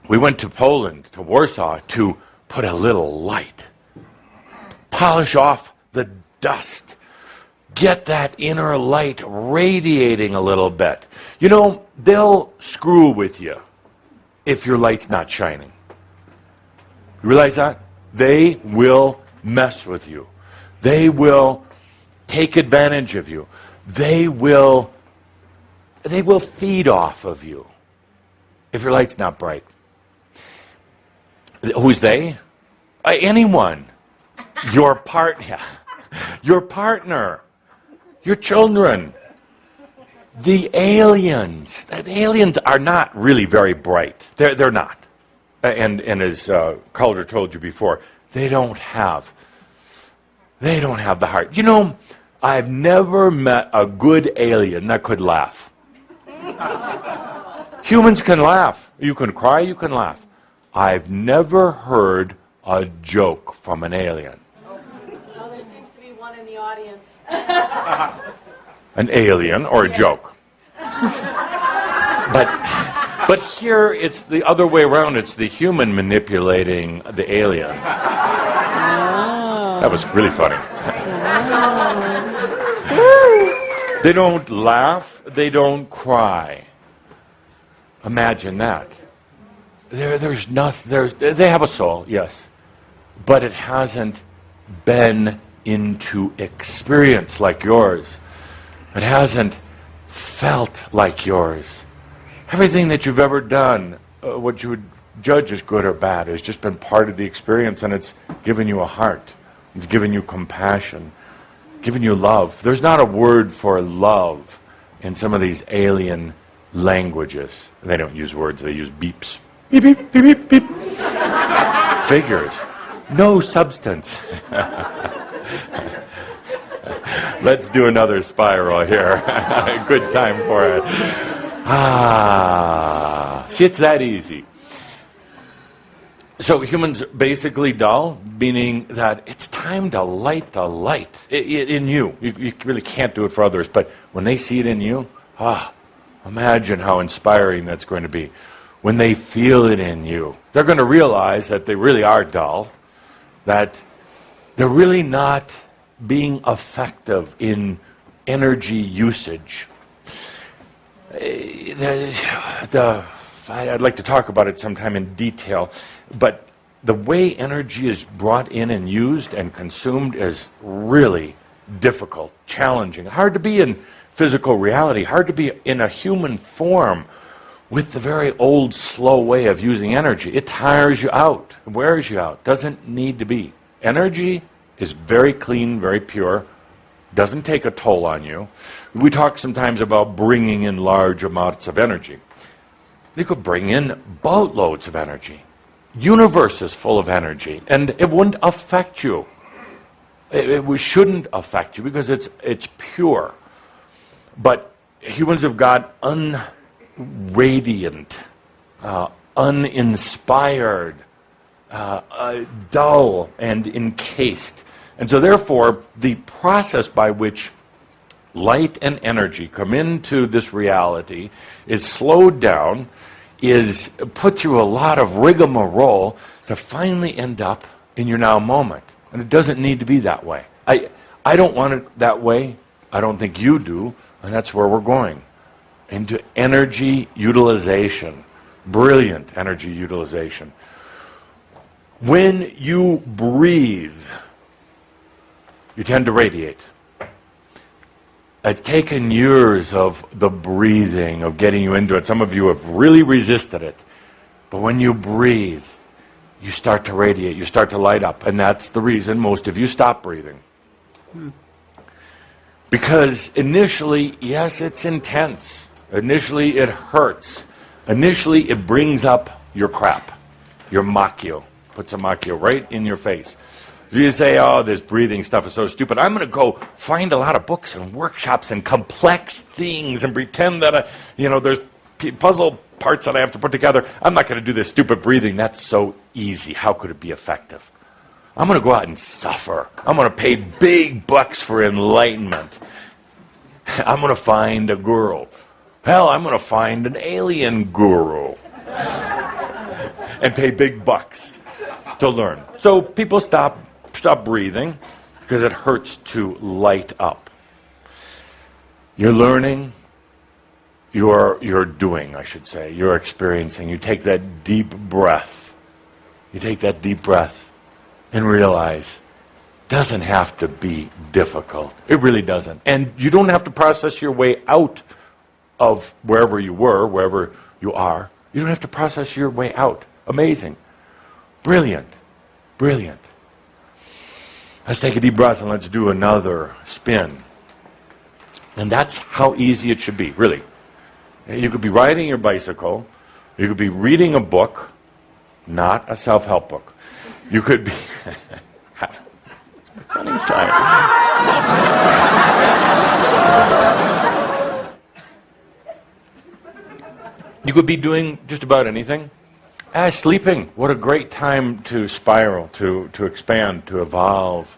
We went to Poland, to Warsaw, to put a little light, polish off the dust, get that inner light radiating a little bit. You know, they'll screw with you if your light's not shining. You realize that? They will mess with you. They will take advantage of you. They will feed off of you if your light's not bright. Who's they? Anyone. Your partner. Your partner. Your children. The aliens. The aliens are not really very bright. They're not. And as Calder told you before, they don't have the heart. You know, I've never met a good alien that could laugh. Humans can laugh. You can cry, you can laugh. I've never heard a joke from an alien. Well, there seems to be one in the audience. An alien or a joke. But here it's the other way around. It's the human manipulating the alien. That was really funny. They don't laugh. They don't cry. Imagine that. There's nothing. They have a soul, yes, but it hasn't been into experience like yours. It hasn't felt like yours. Everything that you've ever done, what you would judge as good or bad, has just been part of the experience, and it's given you a heart. It's given you compassion, given you love. There's not a word for love in some of these alien languages. They don't use words, they use beeps. Beep, beep, beep, beep, beep. Figures. No substance. Let's do another spiral here. Good time for it. See, it's that easy. So humans basically dull, meaning that it's time to light the light in you. You really can't do it for others, but when they see it in you, imagine how inspiring that's going to be. When they feel it in you, they're going to realize that they really are dull, that they're really not being effective in energy usage. I'd like to talk about it sometime in detail, but the way energy is brought in and used and consumed is really difficult, challenging, hard to be in physical reality, hard to be in a human form with the very old, slow way of using energy. It tires you out, wears you out, doesn't need to be. Energy is very clean, very pure, doesn't take a toll on you. We talk sometimes about bringing in large amounts of energy. You could bring in boatloads of energy. Universe is full of energy, and it wouldn't affect you. It shouldn't affect you because it's pure. But humans have got unradiant, uninspired, dull, and encased. And so therefore, the process by which light and energy come into this reality is slowed down, is put through a lot of rigmarole to finally end up in your now moment. And it doesn't need to be that way. I don't want it that way. I don't think you do. And that's where we're going. Into energy utilization. Brilliant energy utilization. When you breathe, you tend to radiate. It's taken years of the breathing, of getting you into it. Some of you have really resisted it. But when you breathe, you start to radiate, you start to light up. And that's the reason most of you stop breathing. Because initially, yes, it's intense. Initially, it hurts. Initially, it brings up your crap, your makyo. Puts a makyo right in your face. So you say, oh, this breathing stuff is so stupid. I'm going to go find a lot of books and workshops and complex things and pretend that, there's puzzle parts that I have to put together. I'm not going to do this stupid breathing. That's so easy. How could it be effective? I'm going to go out and suffer. I'm going to pay big bucks for enlightenment. I'm going to find a guru. Hell, I'm going to find an alien guru and pay big bucks to learn. So people stop breathing because it hurts to light up. You're learning, you're doing, I should say. You're experiencing. You take that deep breath. You take that deep breath and realize it doesn't have to be difficult. It really doesn't. And you don't have to process your way out of wherever you were, wherever you are. You don't have to process your way out. Amazing. Brilliant. Brilliant. Let's take a deep breath and let's do another spin. And that's how easy it should be, really. You could be riding your bicycle. You could be reading a book, not a self-help book. You could be... funny slide. You could be doing just about anything. Sleeping. What a great time to spiral, to expand, to evolve,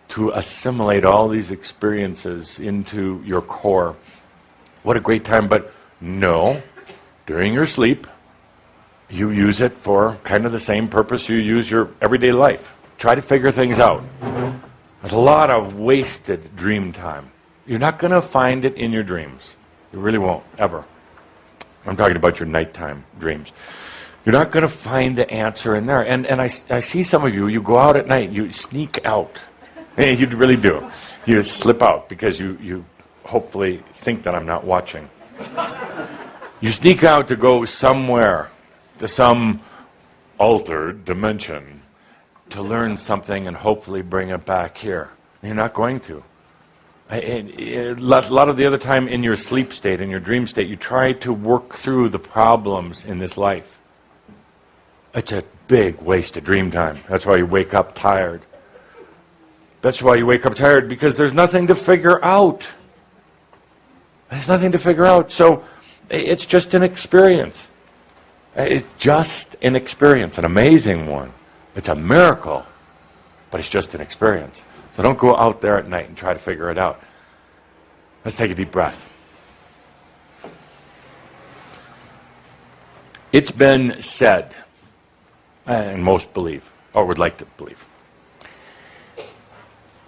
to assimilate all these experiences into your core. What a great time. But no, during your sleep, you use it for kind of the same purpose you use your everyday life. Try to figure things out. There's a lot of wasted dream time. You're not going to find it in your dreams. You really won't, ever. I'm talking about your nighttime dreams. You're not going to find the answer in there. And I see some of you, you go out at night, you sneak out. You really do. You slip out because you hopefully think that I'm not watching. You sneak out to go somewhere, to some altered dimension, to learn something and hopefully bring it back here. You're not going to. A lot of the other time in your sleep state, in your dream state, you try to work through the problems in this life. It's a big waste of dream time. That's why you wake up tired. That's why you wake up tired, because there's nothing to figure out. There's nothing to figure out. So it's just an experience. It's just an experience, an amazing one. It's a miracle, but it's just an experience. So don't go out there at night and try to figure it out. Let's take a deep breath. It's been said, and most believe, or would like to believe,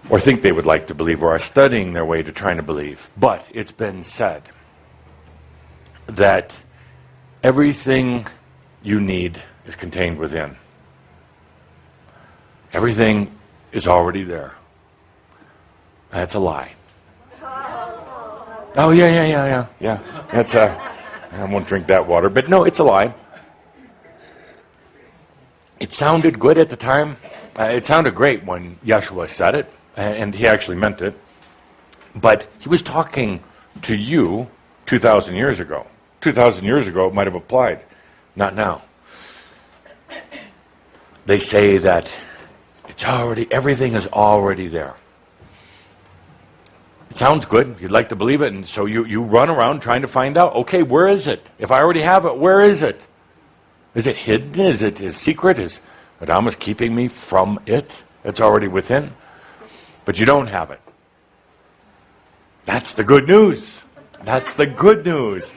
or think they would like to believe, or are studying their way to trying to believe, but it's been said that everything you need is contained within. Everything is already there. That's a lie. Oh, yeah. That's I won't drink that water, but no, it's a lie. It sounded good at the time. It sounded great when Yeshua said it, and he actually meant it. But he was talking to you 2,000 years ago. 2,000 years ago, it might have applied. Not now. They say that everything is already there. It sounds good. You'd like to believe it, and so you run around trying to find out, okay, where is it? If I already have it, where is it? Is it hidden? Is it secret? Is Adamus keeping me from it? It's already within. But you don't have it. That's the good news. That's the good news.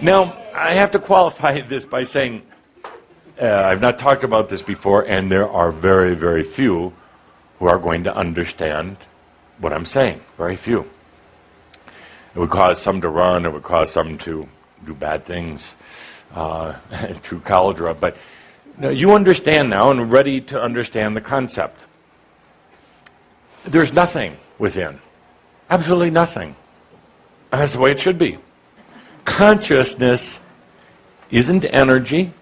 Now, I have to qualify this by saying, I've not talked about this before, and there are very, very few who are going to understand what I'm saying. Very few. It would cause some to run. It would cause some to do bad things, to cholera. But you understand now and are ready to understand the concept. There's nothing within. Absolutely nothing. And that's the way it should be. Consciousness isn't energy.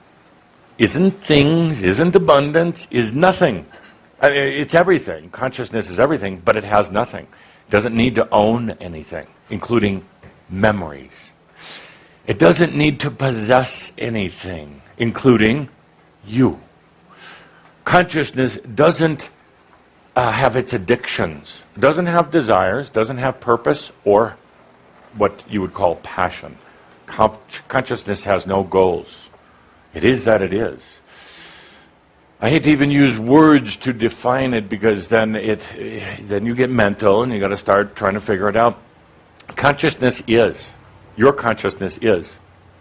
isn't things, isn't abundance, is nothing. I mean, it's everything. Consciousness is everything, but it has nothing. It doesn't need to own anything, including memories. It doesn't need to possess anything, including you. Consciousness doesn't have its addictions, doesn't have desires, doesn't have purpose or what you would call passion. Consciousness has no goals. It is that it is. I hate to even use words to define it because then you get mental and you got to start trying to figure it out. Consciousness is. Your consciousness is.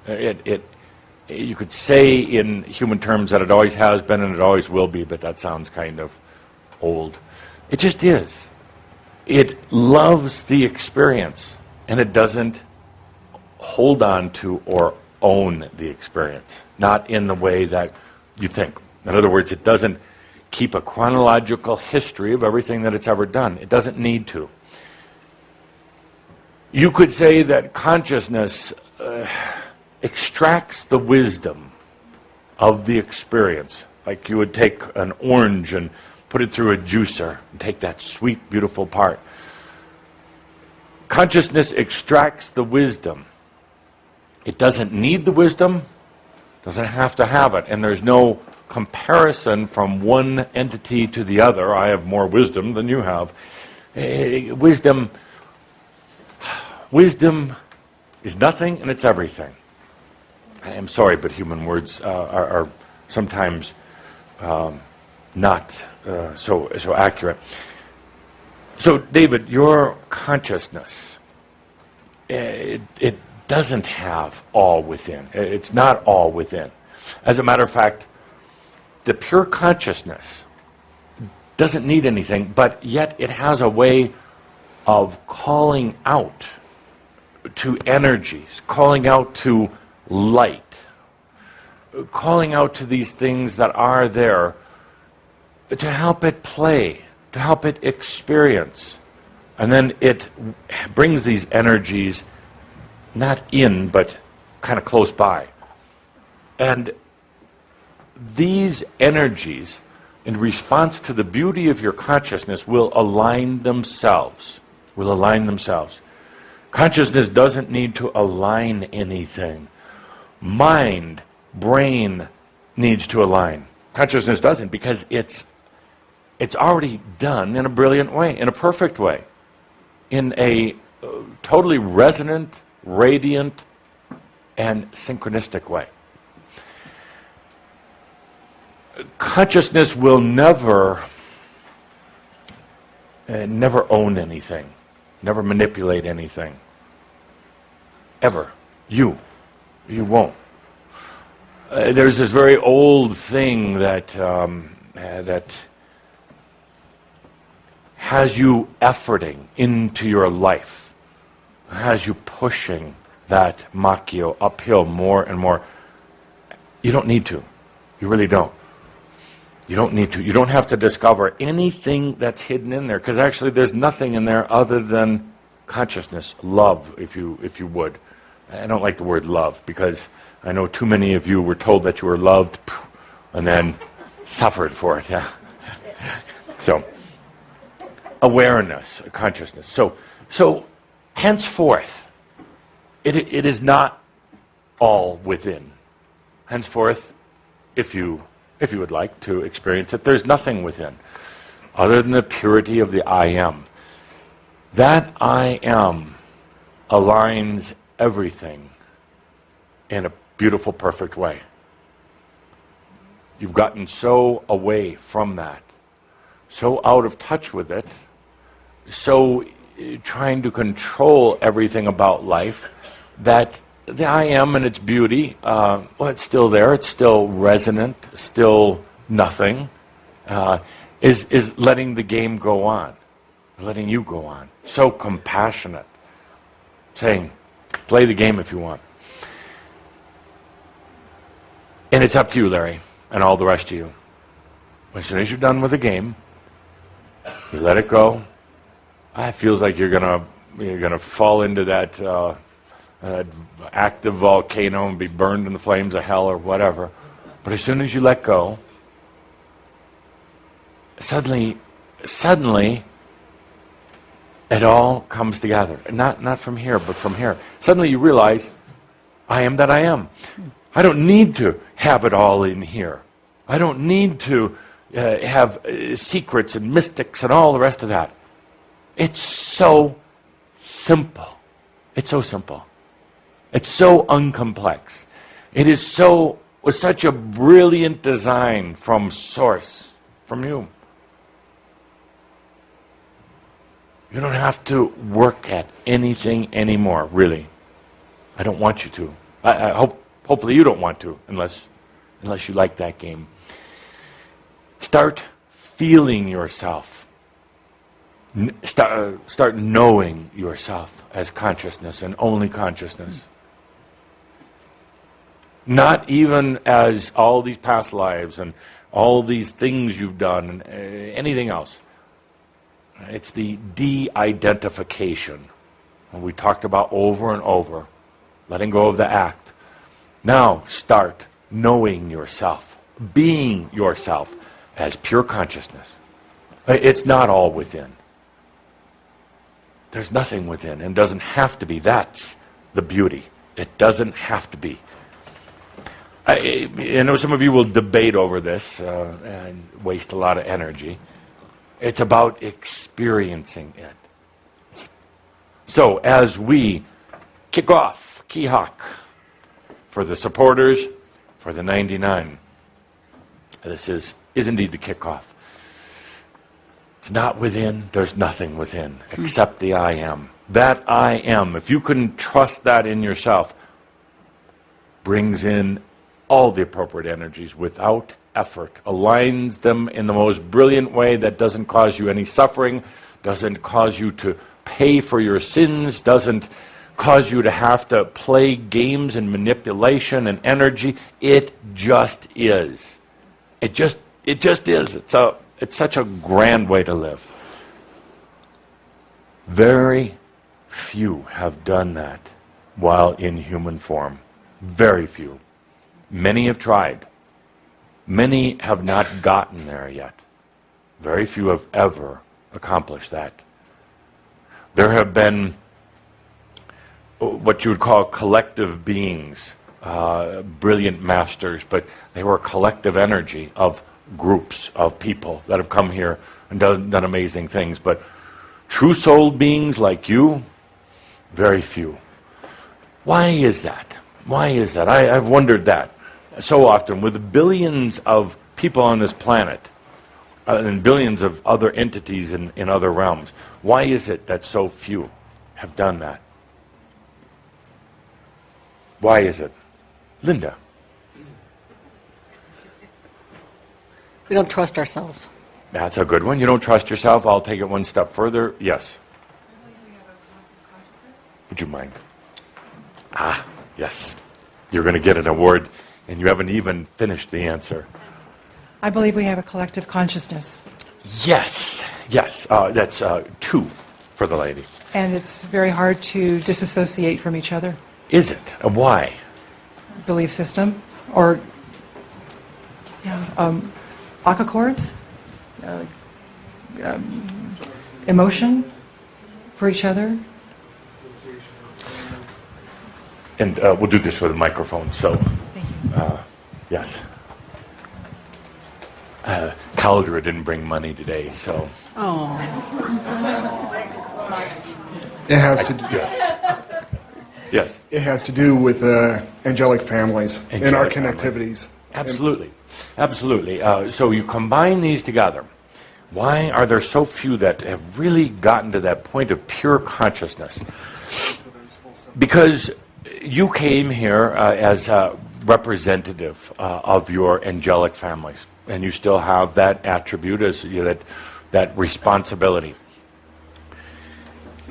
You could say in human terms that it always has been and it always will be, but that sounds kind of old. It just is. It loves the experience, and it doesn't hold on to or own the experience, not in the way that you think. In other words, it doesn't keep a chronological history of everything that it's ever done. It doesn't need to. You could say that consciousness extracts the wisdom of the experience, like you would take an orange and put it through a juicer and take that sweet, beautiful part. Consciousness extracts the wisdom. It doesn't need the wisdom, doesn't have to have it, and there's no comparison from one entity to the other. I have more wisdom than you have. Wisdom is nothing and it's everything. I am sorry, but human words are sometimes not so accurate. So, David, your consciousness, it doesn't have all within. It's not all within. As a matter of fact, the pure consciousness doesn't need anything, but yet it has a way of calling out to energies, calling out to light, calling out to these things that are there to help it play, to help it experience. And then it brings these energies not in, but kind of close by. And these energies, in response to the beauty of your consciousness, will align themselves. Consciousness doesn't need to align anything. Mind, brain needs to align. Consciousness doesn't, because it's already done in a brilliant way, in a perfect way, in a totally resonant, radiant, and synchronistic way. Consciousness will never own anything, never manipulate anything, ever. You won't. There's this very old thing that has you efforting into your life, has you pushing that Machio uphill more and more. You don't need to. You really don't. You don't need to. You don't have to discover anything that's hidden in there, because actually there's nothing in there other than consciousness, love, if you would. I don't like the word love, because I know too many of you were told that you were loved and then suffered for it. Yeah. So, awareness, consciousness. So henceforth, it is not all within. Henceforth, if you would like to experience it, there's nothing within other than the purity of the I am. That I am aligns everything in a beautiful, perfect way. You've gotten so away from that, so out of touch with it, so trying to control everything about life, that the I am and its beauty, it's still there, it's still resonant, still nothing, is letting the game go on, letting you go on. So compassionate, saying, play the game if you want. And it's up to you, Larry, and all the rest of you. As soon as you're done with the game, you let it go. It feels like you're gonna fall into that active volcano and be burned in the flames of hell or whatever. But as soon as you let go, suddenly, it all comes together. Not from here, but from here. Suddenly you realize, I am that I am. I don't need to have it all in here. I don't need to have secrets and mystics and all the rest of that. It's so simple. It's so simple. It's so uncomplex. It is so, was such a brilliant design from Source, from you. You don't have to work at anything anymore, really. I don't want you to. I hope, hopefully you don't want to, unless you like that game. Start feeling yourself. Start knowing yourself as consciousness and only consciousness. Not even as all these past lives and all these things you've done and anything else. It's the de-identification. And we talked about over and over. Letting go of the act. Now start knowing yourself. Being yourself as pure consciousness. It's not all within. There's nothing within and doesn't have to be. That's the beauty. It doesn't have to be. I know some of you will debate over this and waste a lot of energy. It's about experiencing it. So as we kick off Kihak for the supporters, for the 99, this is indeed the kickoff. It's not within, there's nothing within except the I am. That I am, if you can trust that in yourself, brings in all the appropriate energies without effort, aligns them in the most brilliant way that doesn't cause you any suffering, doesn't cause you to pay for your sins, doesn't cause you to have to play games and manipulation and energy. It just is. It just is. It's such a grand way to live. Very few have done that while in human form. Very few. Many have tried. Many have not gotten there yet. Very few have ever accomplished that. There have been what you would call collective beings, brilliant masters, but they were a collective energy of groups of people that have come here and done amazing things. But true soul beings like you, very few. Why is that? Why is that? I've wondered that so often. With the billions of people on this planet and billions of other entities in other realms, why is it that so few have done that? Why is it? Linda. We don't trust ourselves. That's a good one. You don't trust yourself. I'll take it one step further. Yes. Would you mind? Ah, yes. You're going to get an award, and you haven't even finished the answer. I believe we have a collective consciousness. Yes. Yes. That's 2 for the lady. And it's very hard to disassociate from each other. Is it? Why? Belief system, or Aka chords, emotion for each other. And we'll do this with a microphone. So, yes. Caldera didn't bring money today, so. It has to do. Yes. It has to do with angelic families and our connectivities. Absolutely. Absolutely. So you combine these together. Why are there so few that have really gotten to that point of pure consciousness? Because you came here as a representative of your angelic families, and you still have that attribute as that responsibility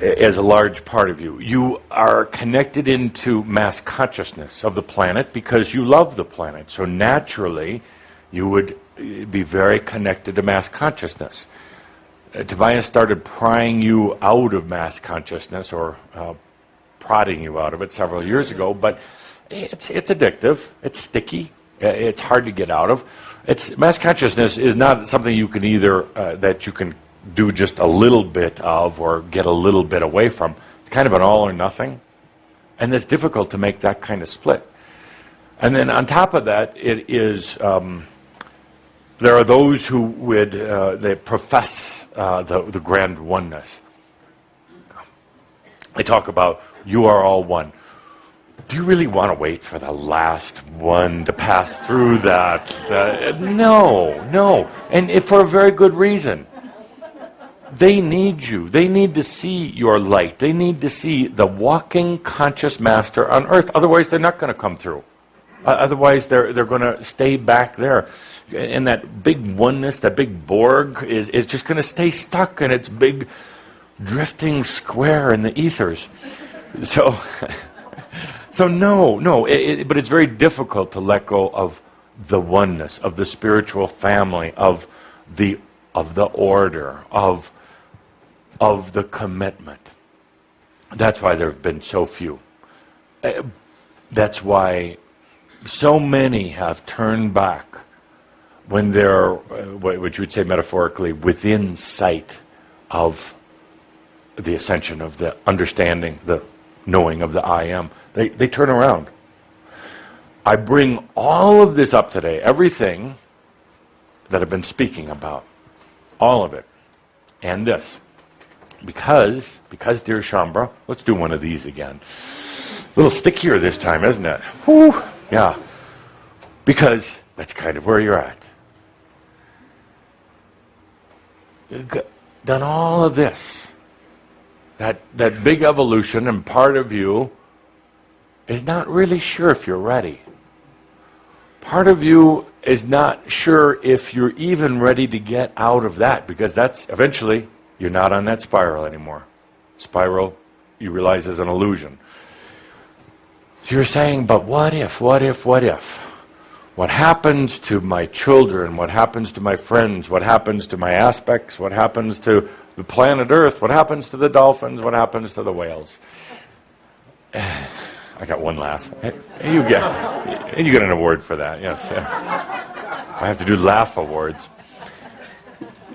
as a large part of you. You are connected into mass consciousness of the planet because you love the planet. So naturally, you would be very connected to mass consciousness. Tobias started prying you out of mass consciousness, or prodding you out of it several years ago, but it's addictive, it's sticky, It's hard to get out of. Mass consciousness is not something you can either, that you can do just a little bit of or get a little bit away from. It's kind of an all or nothing. And it's difficult to make that kind of split. And then on top of that, it is, there are those who would, they profess the grand oneness. They talk about, you are all one. Do you really want to wait for the last one to pass through that? No. And for a very good reason. They need you. They need to see your light. They need to see the walking conscious master on earth. Otherwise, they're not going to come through. Otherwise, they're going to stay back there. And that big oneness, that big Borg, is just going to stay stuck in its big drifting square in the ethers. So no. But it's very difficult to let go of the oneness, of the spiritual family, of the order, of the commitment. That's why there have been so few. That's why so many have turned back when they're, what you would say metaphorically, within sight of the ascension, of the understanding, the knowing of the I Am. They turn around. I bring all of this up today, everything that I've been speaking about, all of it, and this, because dear Shaumbra, let's do one of these again. A little stickier this time, isn't it? Whew, yeah. Because that's kind of where you're at. You've done all of this, that big evolution, and part of you is not really sure if you're ready. Part of you is not sure if you're even ready to get out of that, because that's eventually you're not on that spiral anymore. Spiral, you realize, is an illusion. So you're saying, but what if? What happens to my children? What happens to my friends? What happens to my aspects? What happens to the planet Earth? What happens to the dolphins? What happens to the whales? I got one laugh. You get an award for that, yes. I have to do laugh awards.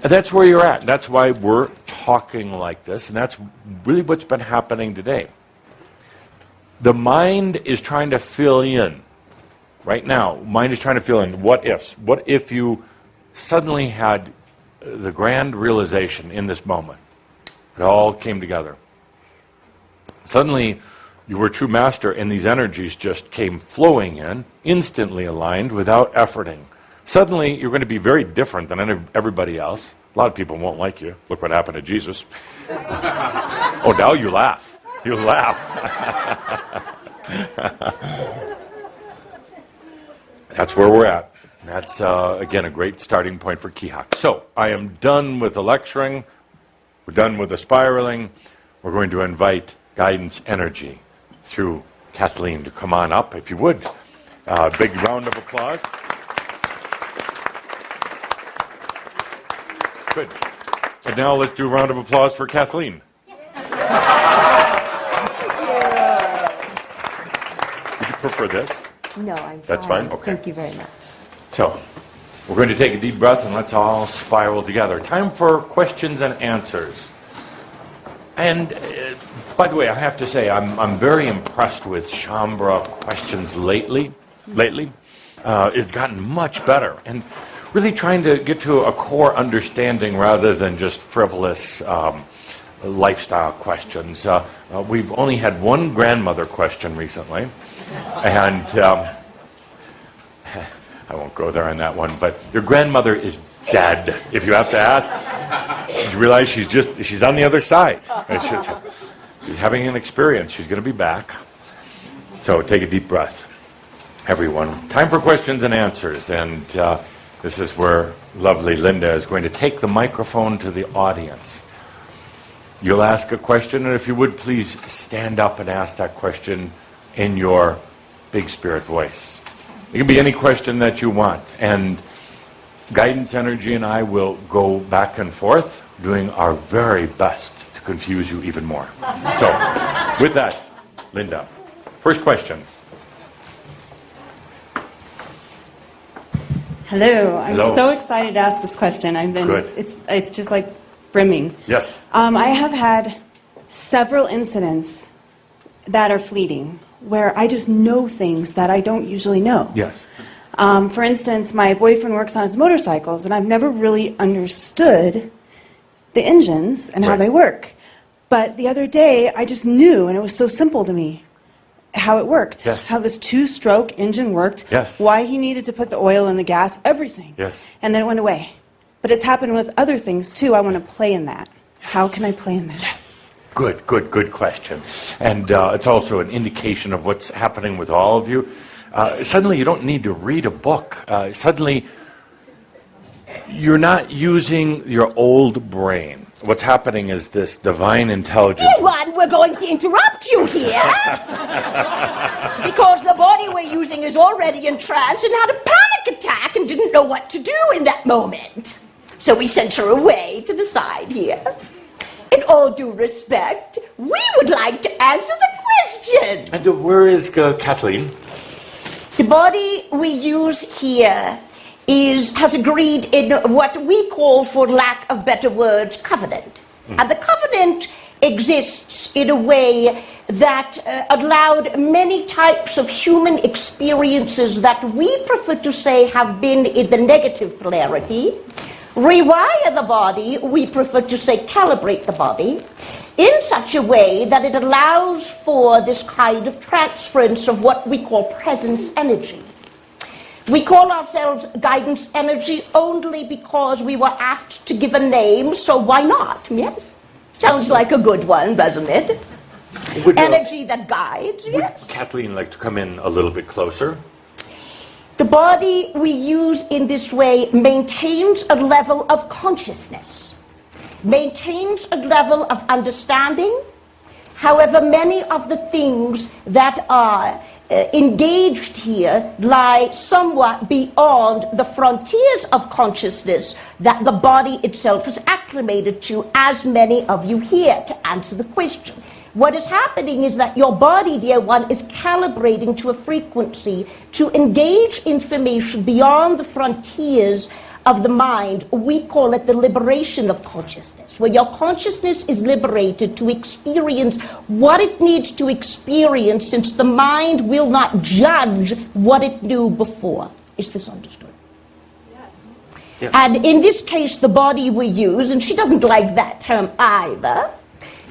That's where you're at. That's why we're talking like this, and that's really what's been happening today. The mind is trying to fill in. Right now, mind is trying to fill in what ifs. What if you suddenly had the grand realization in this moment? It all came together. Suddenly, you were true master, and these energies just came flowing in, instantly aligned, without efforting. Suddenly, you're going to be very different than everybody else. A lot of people won't like you. Look what happened to Jesus. Oh, now you laugh. You laugh. That's where we're at. That's, again, a great starting point for Kihak. So, I am done with the lecturing. We're done with the spiraling. We're going to invite guidance energy through Kathleen to come on up, if you would. Big round of applause. Good. And now let's do a round of applause for Kathleen. Would you prefer this? No, I'm fine. That's fine? Okay. Thank you very much. So, we're going to take a deep breath and let's all spiral together. Time for questions and answers. And by the way, I have to say, I'm very impressed with Shaumbra questions lately. It's gotten much better. And really trying to get to a core understanding rather than just frivolous lifestyle questions. We've only had one grandmother question recently. And I won't go there on that one, but your grandmother is dead, if you have to ask. You realize she's on the other side. She's having an experience. She's going to be back. So take a deep breath, everyone. Time for questions and answers. And this is where lovely Linda is going to take the microphone to the audience. You'll ask a question, and if you would, please stand up and ask that question in your big spirit voice. It can be any question that you want. And Guidance Energy and I will go back and forth, doing our very best to confuse you even more. So, with that, Linda, first question. Hello. I'm Hello. so excited to ask this question. Good. It's just like brimming. Yes. I have had several incidents that are fleeting where I just know things that I don't usually know. Yes. For instance, my boyfriend works on his motorcycles, and I've never really understood the engines and how Right. they work. But the other day, I just knew, and it was so simple to me, how it worked. Yes. How this two-stroke engine worked. Yes. Why he needed to put the oil in the gas, everything. Yes. And then it went away. But it's happened with other things, too. I want to play in that. How can I play in that? Yes. Good question. And it's also an indication of what's happening with all of you. Suddenly, you don't need to read a book. Suddenly, you're not using your old brain. What's happening is this divine intelligence. Everyone, we're going to interrupt you here. Because the body we're using is already in trance and had a panic attack and didn't know what to do in that moment. So we sent her away to the side here. In all due respect, we would like to answer the question. And where is Kathleen? The body we use here has agreed in what we call, for lack of better words, covenant. And the covenant exists in a way that allowed many types of human experiences that we prefer to say have been in the negative polarity, rewire the body, we prefer to say calibrate the body, in such a way that it allows for this kind of transference of what we call presence energy. We call ourselves guidance energy only because we were asked to give a name, so why not? Yes? Sounds like a good one, doesn't it? Would Energy that guides, yes? Kathleen like to come in a little bit closer? The body we use in this way maintains a level of consciousness, maintains a level of understanding. However, many of the things that are engaged here lie somewhat beyond the frontiers of consciousness that the body itself is acclimated to, as many of you here, to answer the question. What is happening is that your body, dear one, is calibrating to a frequency to engage information beyond the frontiers of the mind. We call it the liberation of consciousness, where your consciousness is liberated to experience what it needs to experience, since the mind will not judge what it knew before. Is this understood? Yes. And in this case, the body we use, and she doesn't like that term either,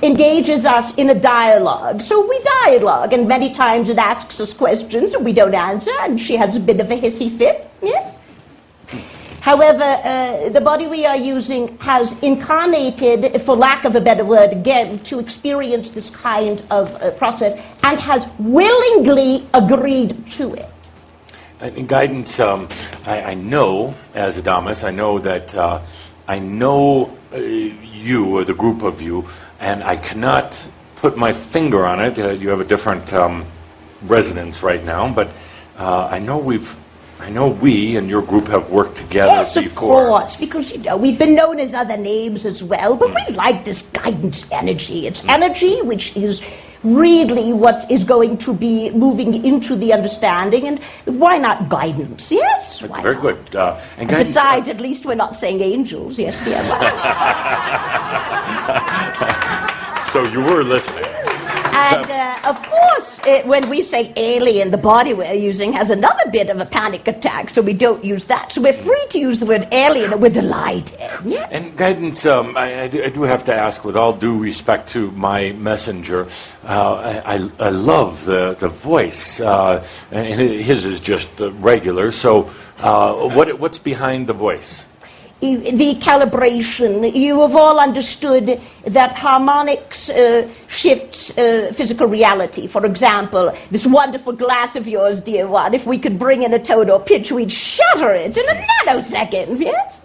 engages us in a dialogue. So we dialogue, and many times it asks us questions and we don't answer, and she has a bit of a hissy fit. Yes? However, the body we are using has incarnated, for lack of a better word again, to experience this kind of process, and has willingly agreed to it. In guidance, I know, as Adamus, I know that I know you, or the group of you, and I cannot put my finger on it. You have a different resonance right now, but I know we and your group have worked together Yes, before. of course, because, we've been known as other names as well, but we like this guidance energy. It's energy which is really what is going to be moving into the understanding, and why not guidance? Yes, why Very not? good. And And guidance, besides, at least we're not saying angels. Yes, dear. so you were listening. And, of course, when we say alien, the body we're using has another bit of a panic attack, so we don't use that. So we're free to use the word alien, and we're delighted. Yes. And guidance, I do have to ask, with all due respect to my messenger, I love the voice, and his is just regular. So, what's behind the voice? The calibration. You have all understood that harmonics shifts physical reality. For example, this wonderful glass of yours, dear one, if we could bring in a tone or pitch, we'd shatter it in a nanosecond, yes?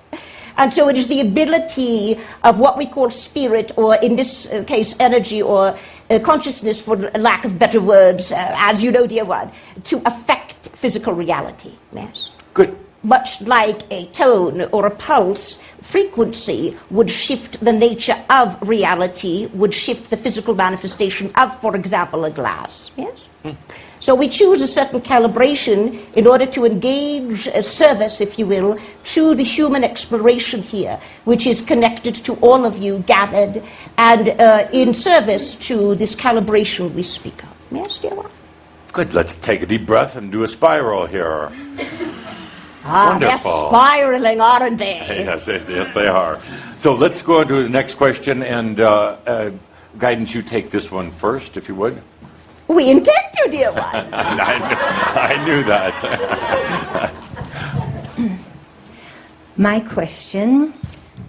And so it is the ability of what we call spirit, or in this case, energy, or consciousness, for lack of better words, as you know, dear one, to affect physical reality, yes? Good. much like a tone or a pulse, frequency would shift the nature of reality, would shift the physical manifestation of, for example, a glass. Yes? So we choose a certain calibration in order to engage a service, if you will, to the human exploration here, which is connected to all of you gathered and in service to this calibration we speak of. Yes, dear one? Good. Let's take a deep breath and do a spiral here. Ah, they're Wonderful. spiraling, aren't they? Yes, yes, they are. So let's go on to the next question, and guidance, you take this one first, if you would. We intend to, dear one. I knew that. My question,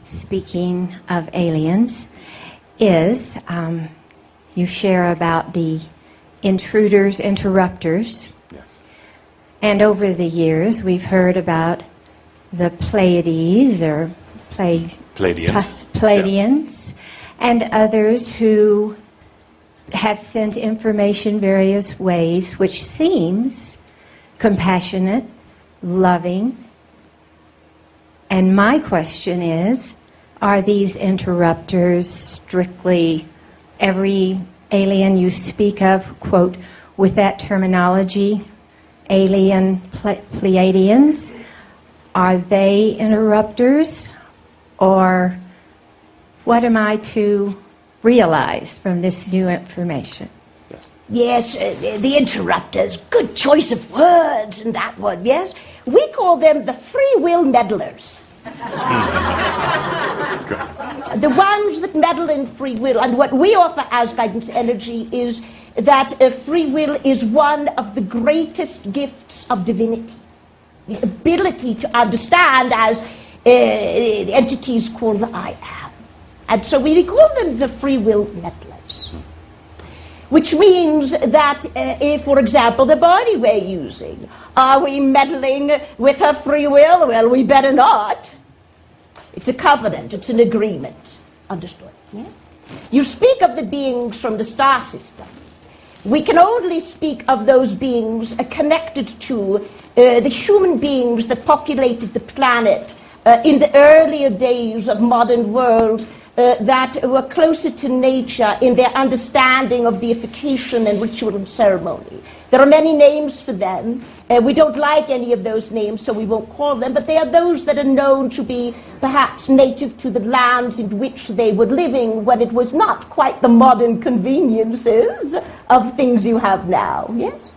speaking of aliens, is you share about the intruders, interrupters. Yes. And over the years, we've heard about the Pleiades or Pleiadians. Pleiadians, and others who have sent information various ways, which seems compassionate, loving. And my question is, are these interrupters strictly every alien you speak of, quote, with that terminology, alien Pleiadians? Are they interrupters? Or what am I to realize from this new information? Yes, the interrupters. Good choice of words in that one, yes? We call them the free will meddlers. The ones that meddle in free will. And what we offer as guidance energy is that free will is one of the greatest gifts of divinity. The ability to understand as entities called the I am. And so we call them the free will meddlers. Which means that if, for example, the body we're using, are we meddling with her free will? Well, we better not. It's a covenant, it's an agreement. Understood? Yeah? You speak of the beings from the star system. We can only speak of those beings connected to the human beings that populated the planet in the earlier days of modern world, that were closer to nature in their understanding of deification and ritual and ceremony. There are many names for them. We don't like any of those names, so we won't call them, but they are those that are known to be perhaps native to the lands in which they were living when it was not quite the modern conveniences of things you have now, yes?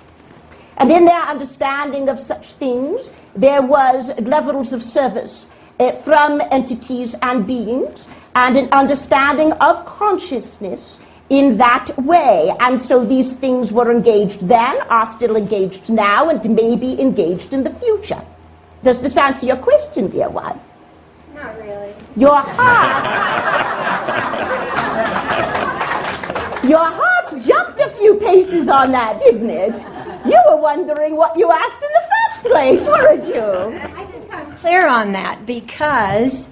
And in their understanding of such things, there was levels of service from entities and beings, and an understanding of consciousness in that way. And so these things were engaged then, are still engaged now, and may be engaged in the future. Does this answer your question, dear one? Not really. Your heart... Your heart jumped a few paces on that, didn't it? You were wondering what you asked in the first place, weren't you? I just got clear on that because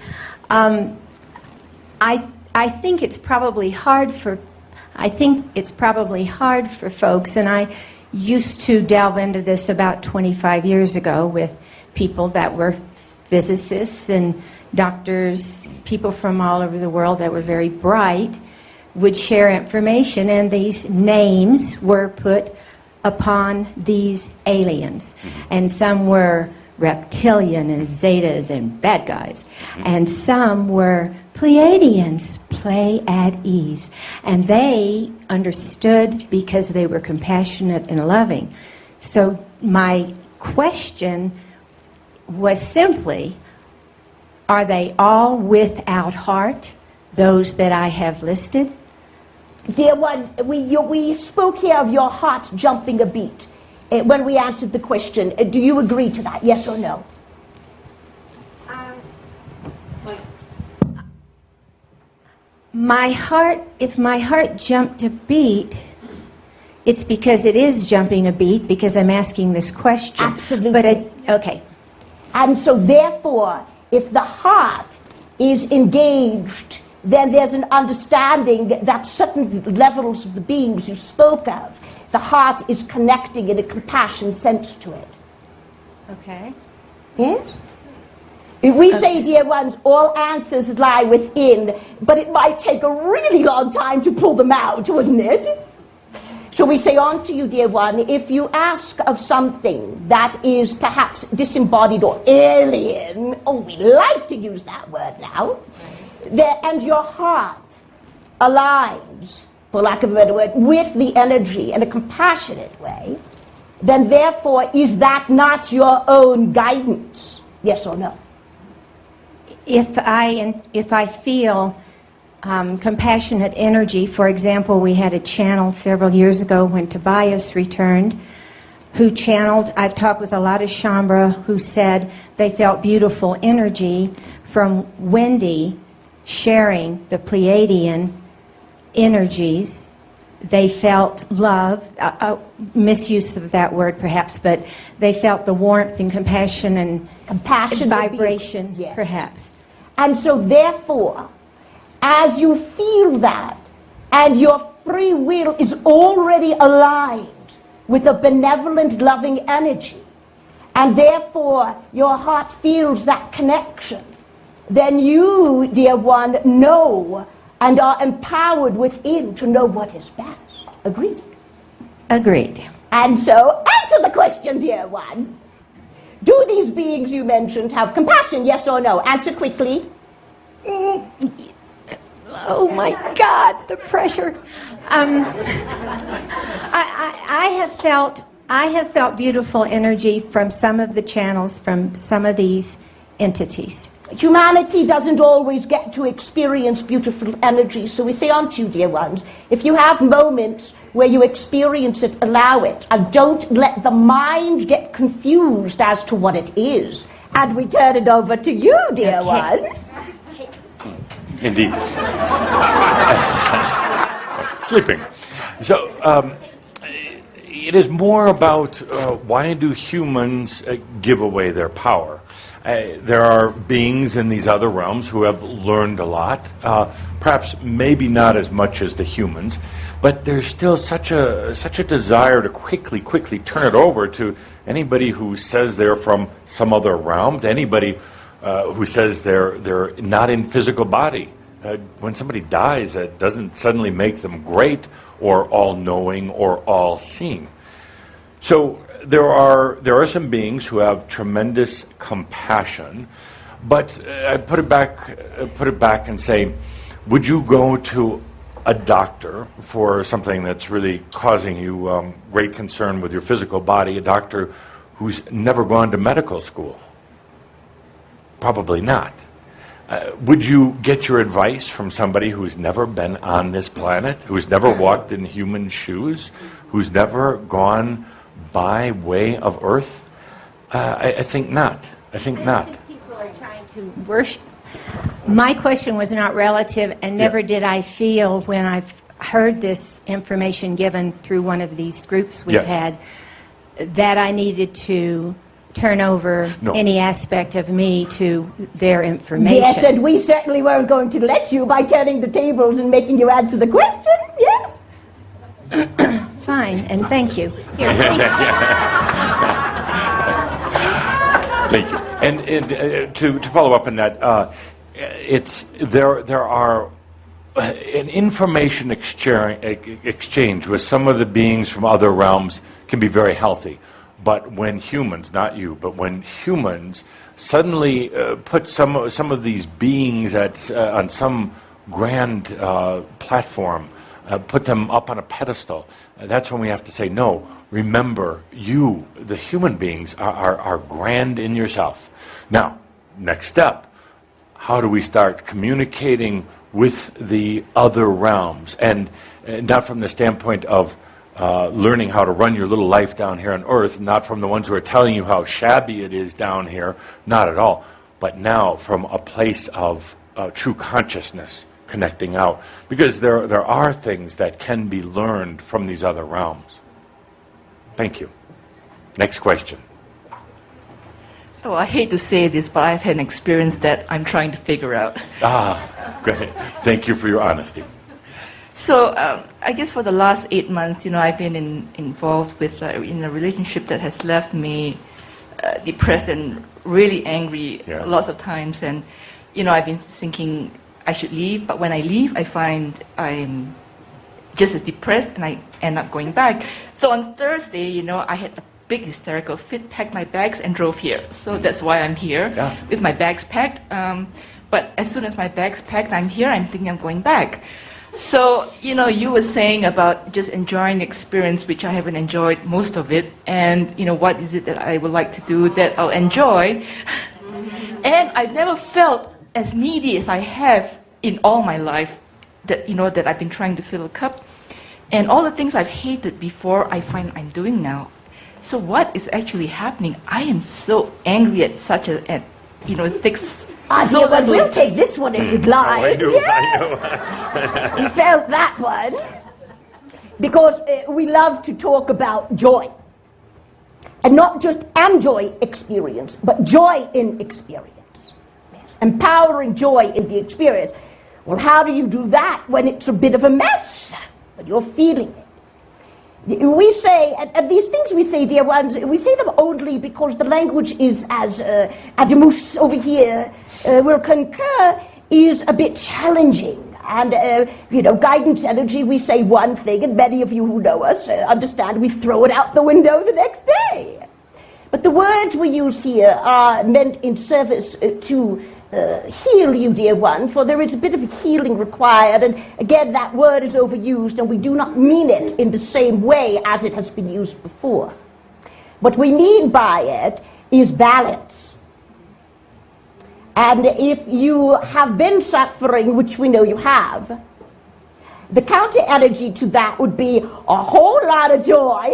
I think it's probably hard for folks, and I used to delve into this about 25 years ago with people that were physicists and doctors, people from all over the world that were very bright, would share information, and these names were put upon these aliens. And some were reptilian and zetas and bad guys. And some were Pleiadians, play at ease. And they understood because they were compassionate and loving. So my question was simply, are they all without heart, those that I have listed? Dear one, we spoke here of your heart jumping a beat when we answered the question. Do you agree to that, yes or no? If my heart jumped a beat, it's because it is jumping a beat, because I'm asking this question. Absolutely. Okay. And so therefore, if the heart is engaged, then there's an understanding that certain levels of the beings you spoke of, the heart is connecting in a compassion sense to it. Okay. Yes? We say, dear ones, all answers lie within, but it might take a really long time to pull them out, wouldn't it? So we say on to you, dear one, if you ask of something that is perhaps disembodied or alien, oh, we like to use that word now, and your heart aligns, for lack of a better word, with the energy in a compassionate way, then therefore is that not your own guidance? Yes or no? If I feel compassionate energy, for example, we had a channel several years ago when Tobias returned, who channeled, I've talked with a lot of Shambra who said they felt beautiful energy from Wendy sharing the Pleiadian energies. They felt love, misuse of that word perhaps, but they felt the warmth and compassion and vibration, yes. Perhaps. And so therefore, as you feel that, and your free will is already aligned with a benevolent, loving energy, and therefore your heart feels that connection, then you, dear one, know and are empowered within to know what is best. Agreed? Agreed. And so, answer the question, dear one. Do these beings you mentioned have compassion, yes or no? Answer quickly. Oh my God, the pressure. I have felt beautiful energy from some of the channels, from some of these entities. Humanity doesn't always get to experience beautiful energy, so we say on to you, dear ones, if you have moments where you experience it, allow it, and don't let the mind get confused as to what it is. And we turn it over to you, dear one. Indeed. Sleeping. So, it is more about why do humans give away their power? There are beings in these other realms who have learned a lot, perhaps maybe not as much as the humans, but there's still such a desire to quickly turn it over to anybody who says they're from some other realm, to anybody who says they're not in physical body. When somebody dies, that doesn't suddenly make them great or all-knowing or all-seeing. So there are some beings who have tremendous compassion, but I put it back and say, would you go to a doctor for something that's really causing you great concern with your physical body, a doctor who's never gone to medical school? Probably not. Would you get your advice from somebody who's never been on this planet, who's never walked in human shoes, who's never gone by way of Earth? I think not. I think not. People are trying to worship. My question was not relative, and never did I feel when I've heard this information given through one of these groups we've had that I needed to turn over any aspect of me to their information. Yes, and we certainly weren't going to let you by turning the tables and making you answer the question, yes? Fine, and thank you. Here, Thank you. And to follow up on that, there are an information exchange with some of the beings from other realms can be very healthy. But when humans, not you, but when humans suddenly put some of these beings on some grand platform, put them up on a pedestal, that's when we have to say, no, remember, you, the human beings, are grand in yourself. Now, next step, how do we start communicating with the other realms? And not from the standpoint of learning how to run your little life down here on Earth, not from the ones who are telling you how shabby it is down here, not at all, but now from a place of true consciousness connecting out. Because there are things that can be learned from these other realms. Thank you. Next question. Oh, I hate to say this, but I've had an experience that I'm trying to figure out. Go ahead. Thank you for your honesty. So I guess for the last 8 months, I've been involved with in a relationship that has left me depressed and really angry Yes. lots of times, and I've been thinking I should leave, but when I leave, I find I'm just as depressed, and I end up going back. So on Thursday, I had a big hysterical fit, packed my bags, and drove here. So that's why I'm here Yeah. with my bags packed. But as soon as my bags packed, I'm here. I'm thinking I'm going back. So, you were saying about just enjoying the experience, which I haven't enjoyed most of it, and, what is it that I would like to do that I'll enjoy? And I've never felt as needy as I have in all my life, that, that I've been trying to fill a cup. And all the things I've hated before, I find I'm doing now. So what is actually happening? I am so angry at such a, it takes so Well, little we'll just- take this one if you'd like. I do. You felt that one. Because we love to talk about joy. And not just enjoy experience, but joy in experience. Yes. Empowering joy in the experience. Well, how do you do that when it's a bit of a mess? When you're feeling it. We say, and these things we say, dear ones, we say them only because the language is, as Adamus over here will concur, is a bit challenging. And, guidance energy, we say one thing, and many of you who know us understand we throw it out the window the next day. But the words we use here are meant in service to heal you, dear one, for there is a bit of healing required, and again, that word is overused, and we do not mean it in the same way as it has been used before. What we mean by it is balance. And if you have been suffering, which we know you have, the counter energy to that would be a whole lot of joy,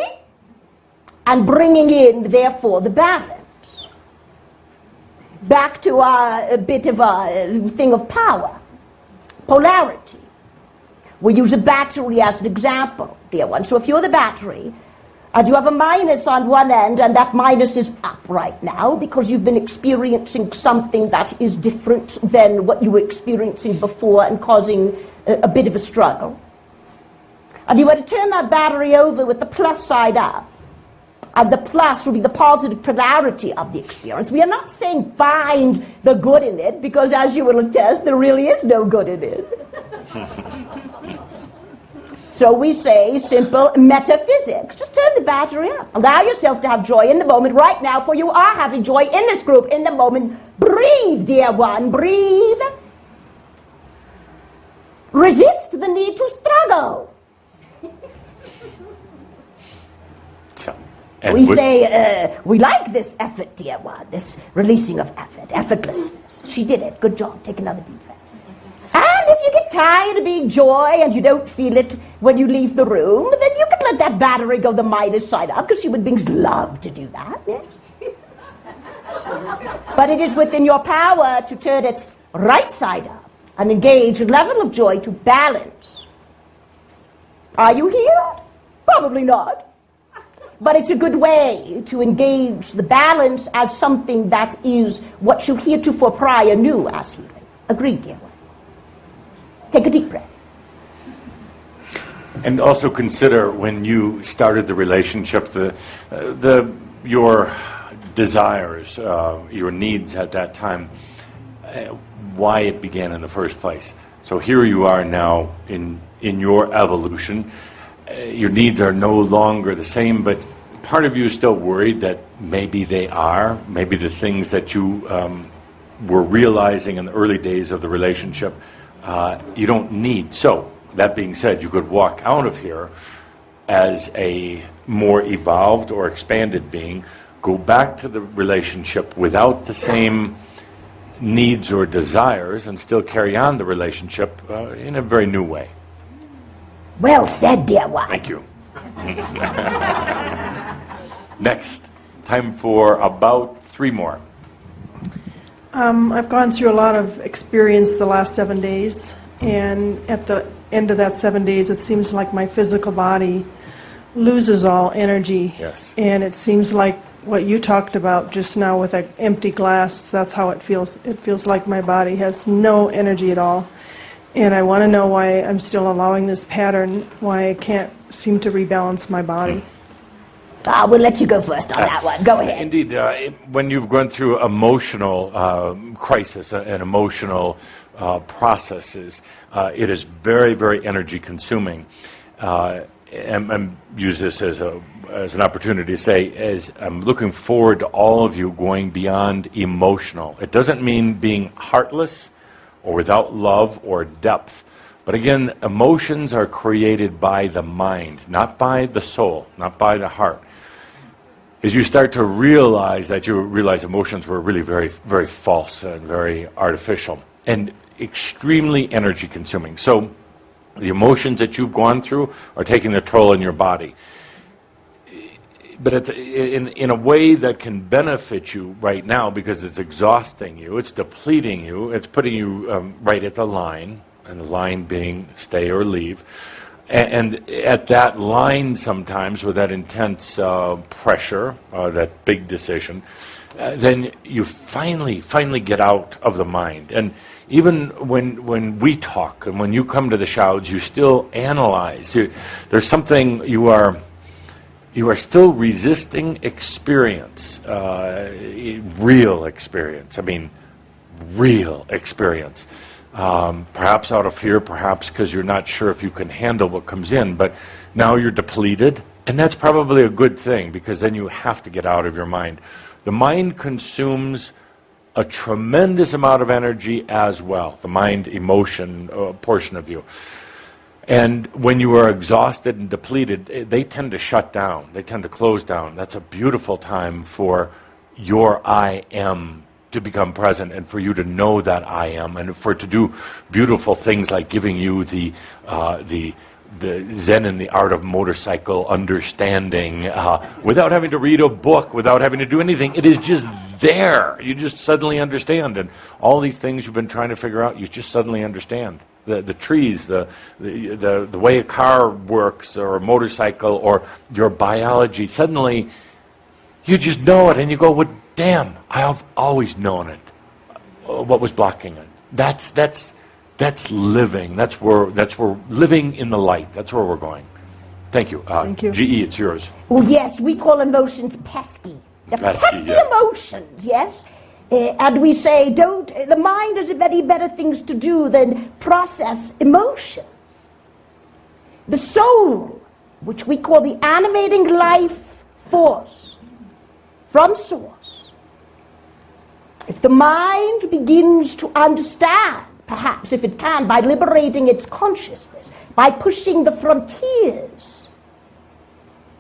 and bringing in, therefore, the balance. Back to a bit of a thing of power, polarity. We use a battery as an example, dear one. So if you're the battery, and you have a minus on one end, and that minus is up right now because you've been experiencing something that is different than what you were experiencing before and causing a bit of a struggle. And you were to turn that battery over with the plus side up, and the plus will be the positive polarity of the experience. We are not saying find the good in it, because as you will attest, there really is no good in it. So we say simple metaphysics. Just turn the battery up. Allow yourself to have joy in the moment right now, for you are having joy in this group in the moment. Breathe, dear one, breathe. Resist the need to struggle. We say, we like this effort, dear one, this releasing of effort, effortlessness. She did it. Good job. Take another deep breath. And if you get tired of being joy and you don't feel it when you leave the room, then you can let that battery go the minus side up, because human beings love to do that. Yes? But it is within your power to turn it right side up and engage a level of joy to balance. Are you healed? Probably not. But it's a good way to engage the balance as something that is what you heretofore prior knew as healing. Agreed, dear one. Take a deep breath. And also consider when you started the relationship, your desires, your needs at that time, why it began in the first place. So here you are now in your evolution. Your needs are no longer the same, but part of you is still worried that maybe they are. Maybe the things that you were realizing in the early days of the relationship, you don't need. So, that being said, you could walk out of here as a more evolved or expanded being, go back to the relationship without the same needs or desires, and still carry on the relationship in a very new way. Well said, dear one. Thank you. Next, time for about 3 more. I've gone through a lot of experience the last 7 days, and at the end of that 7 days, it seems like my physical body loses all energy. Yes. And it seems like what you talked about just now with an empty glass, that's how it feels. It feels like my body has no energy at all. And I want to know why I'm still allowing this pattern, why I can't seem to rebalance my body. We'll let you go first on that one. Go ahead. Indeed, when you've gone through emotional crisis and emotional processes, it is very, very energy consuming. And use this as an opportunity to say, as I'm looking forward to all of you going beyond emotional. It doesn't mean being heartless or without love or depth. But again, emotions are created by the mind, not by the soul, not by the heart. As you start to realize that, you realize emotions were really very, very false and very artificial and extremely energy consuming. So the emotions that you've gone through are taking their toll on your body. But in a way that can benefit you right now, because it's exhausting you, it's depleting you, it's putting you right at the line, and the line being stay or leave. And at that line sometimes, with that intense pressure, that big decision, then you finally get out of the mind. And even when we talk and when you come to the shouts, you still analyze. There's something you are still resisting experience, real experience. I mean, real experience. Perhaps out of fear, perhaps because you're not sure if you can handle what comes in, but now you're depleted, and that's probably a good thing, because then you have to get out of your mind. The mind consumes a tremendous amount of energy as well, the mind emotion portion of you. And when you are exhausted and depleted, they tend to shut down, they tend to close down. That's a beautiful time for your I am to become present, and for you to know that I am, and for it to do beautiful things like giving you the Zen and the art of motorcycle understanding, without having to read a book, without having to do anything. It is just there. You just suddenly understand, and all these things you've been trying to figure out, you just suddenly understand. The trees, the way a car works, or a motorcycle, or your biology. Suddenly, you just know it, and you go, well, damn, I've always known it. What was blocking it? That's living. That's where living in the light. That's where we're going. Thank you. Thank you. GE, it's yours. Well, yes, we call emotions pesky. The pesky yes. emotions, yes. And we say, the mind has many better things to do than process emotion. The soul, which we call the animating life force from source, if the mind begins to understand, perhaps if it can, by liberating its consciousness, by pushing the frontiers,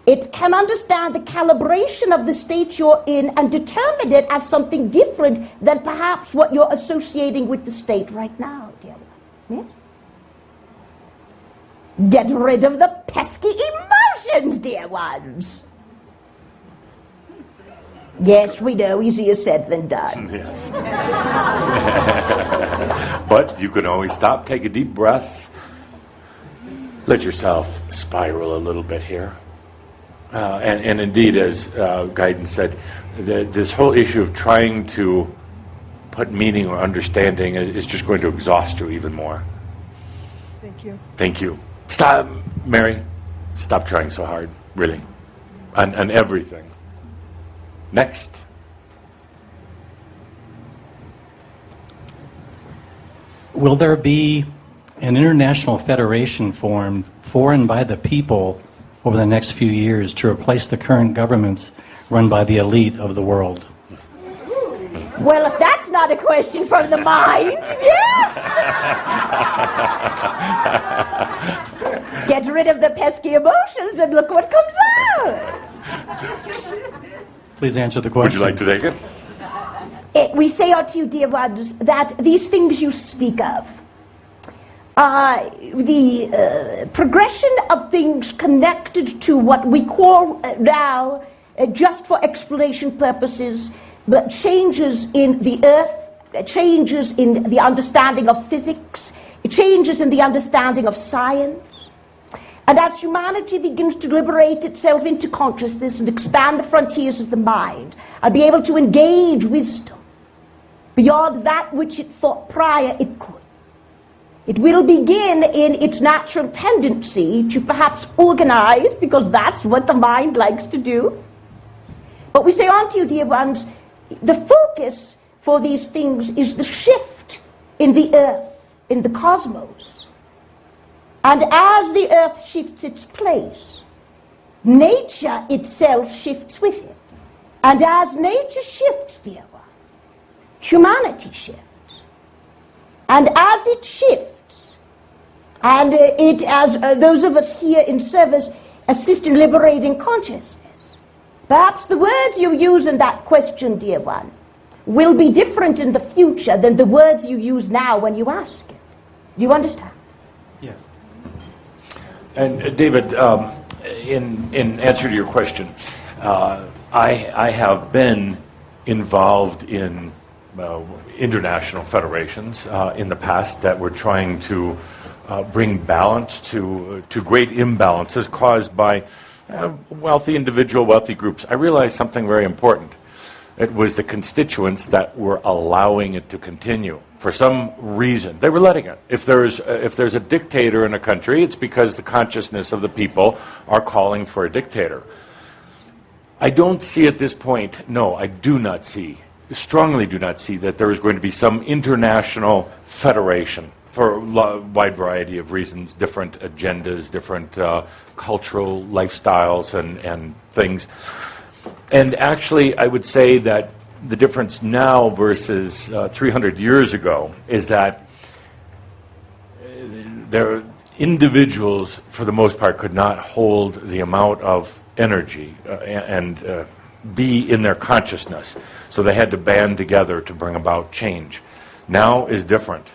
it can understand the calibration of the state you're in and determine it as something different than perhaps what you're associating with the state right now, dear one. Yes? Get rid of the pesky emotions, dear ones. Yes, we know, easier said than done. Yes. But you can always stop, take a deep breath, let yourself spiral a little bit here. And indeed, as Guidance said, this whole issue of trying to put meaning or understanding is just going to exhaust you even more. Thank you. Thank you. Stop, Mary. Stop trying so hard, really, on everything. Next. Will there be an international federation formed for and by the people over the next few years to replace the current governments run by the elite of the world? Well, if that's not a question from the mind, yes! Get rid of the pesky emotions and look what comes out. Please answer the question. Would you like to take it? We say unto you, dear ones, that these things you speak of, the progression of things connected to what we call now, just for explanation purposes, but changes in the earth, changes in the understanding of physics, changes in the understanding of science. And as humanity begins to liberate itself into consciousness and expand the frontiers of the mind, and be able to engage wisdom beyond that which it thought prior it could, It will begin in its natural tendency to perhaps organize, because that's what the mind likes to do. But we say, aren't you, dear ones, the focus for these things is the shift in the earth, in the cosmos. And as the earth shifts its place, nature itself shifts with it. And as nature shifts, dear one, humanity shifts. And as it shifts, and those of us here in service assist in liberating consciousness, perhaps the words you use in that question, dear one, will be different in the future than the words you use now when you ask it. Do you understand? Yes. And David, in answer to your question, I have been involved in international federations in the past that were trying to bring balance to great imbalances caused by wealthy individual, wealthy groups. I realized something very important. It was the constituents that were allowing it to continue. For some reason, they were letting it. If there's a dictator in a country, it's because the consciousness of the people are calling for a dictator. I don't see at this point, no, I do not see, strongly do not see that there is going to be some international federation for a wide variety of reasons, different agendas, different cultural lifestyles and things. And actually, I would say that the difference now versus 300 years ago is that individuals, for the most part, could not hold the amount of energy and be in their consciousness. So they had to band together to bring about change. Now is different.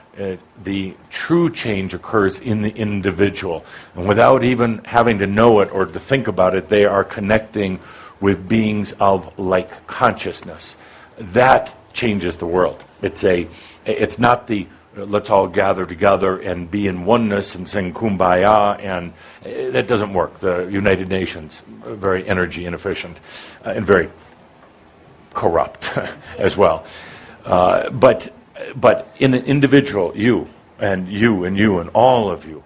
The true change occurs in the individual. And without even having to know it or to think about it, they are connecting with beings of like consciousness. That changes the world. It's not the let's all gather together and be in oneness and sing Kumbaya, and that doesn't work. The United Nations, very energy inefficient and very corrupt as well. But in an individual, you and you and you and all of you,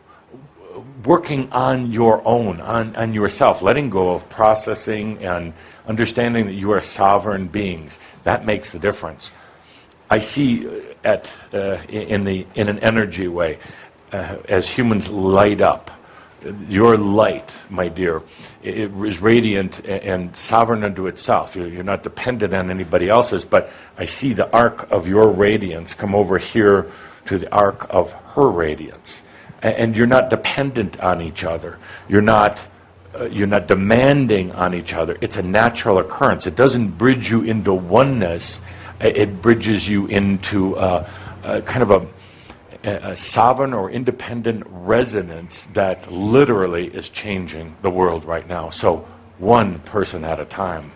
working on your own, on yourself, letting go of processing and understanding that you are sovereign beings, that makes the difference. I see in an energy way, as humans light up, your light, my dear, it is radiant and sovereign unto itself. You're not dependent on anybody else's, but I see the arc of your radiance come over here to the arc of her radiance. And you're not dependent on each other. You're not demanding on each other. It's a natural occurrence. It doesn't bridge you into oneness. It bridges you into kind of a sovereign or independent resonance that literally is changing the world right now. So one person at a time.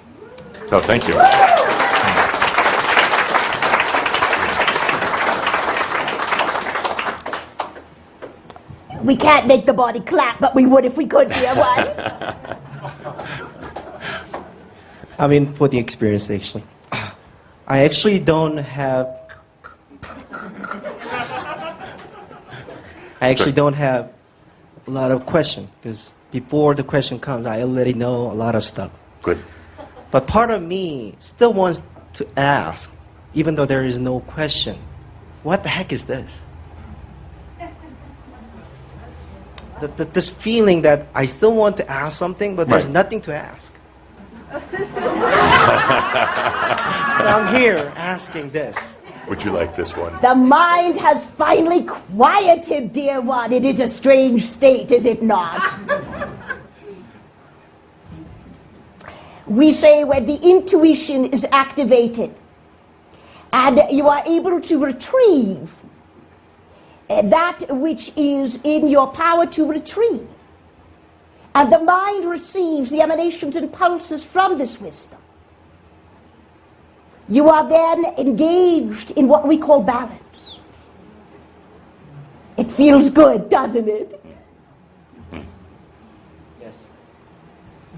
So thank you. We can't make the body clap, but we would if we could, dear one. I mean, for the experience, actually. I actually don't have... I actually don't have a lot of questions, because before the question comes, I already know a lot of stuff. Good. But part of me still wants to ask, even though there is no question, what the heck is this? This feeling that I still want to ask something, but there's nothing to ask. So I'm here asking this. Would you like this one? The mind has finally quieted, dear one. It is a strange state, is it not? We say when the intuition is activated and you are able to retrieve that which is in your power to retrieve, and the mind receives the emanations and pulses from this wisdom, you are then engaged in what we call balance. It feels good, doesn't it? Yes.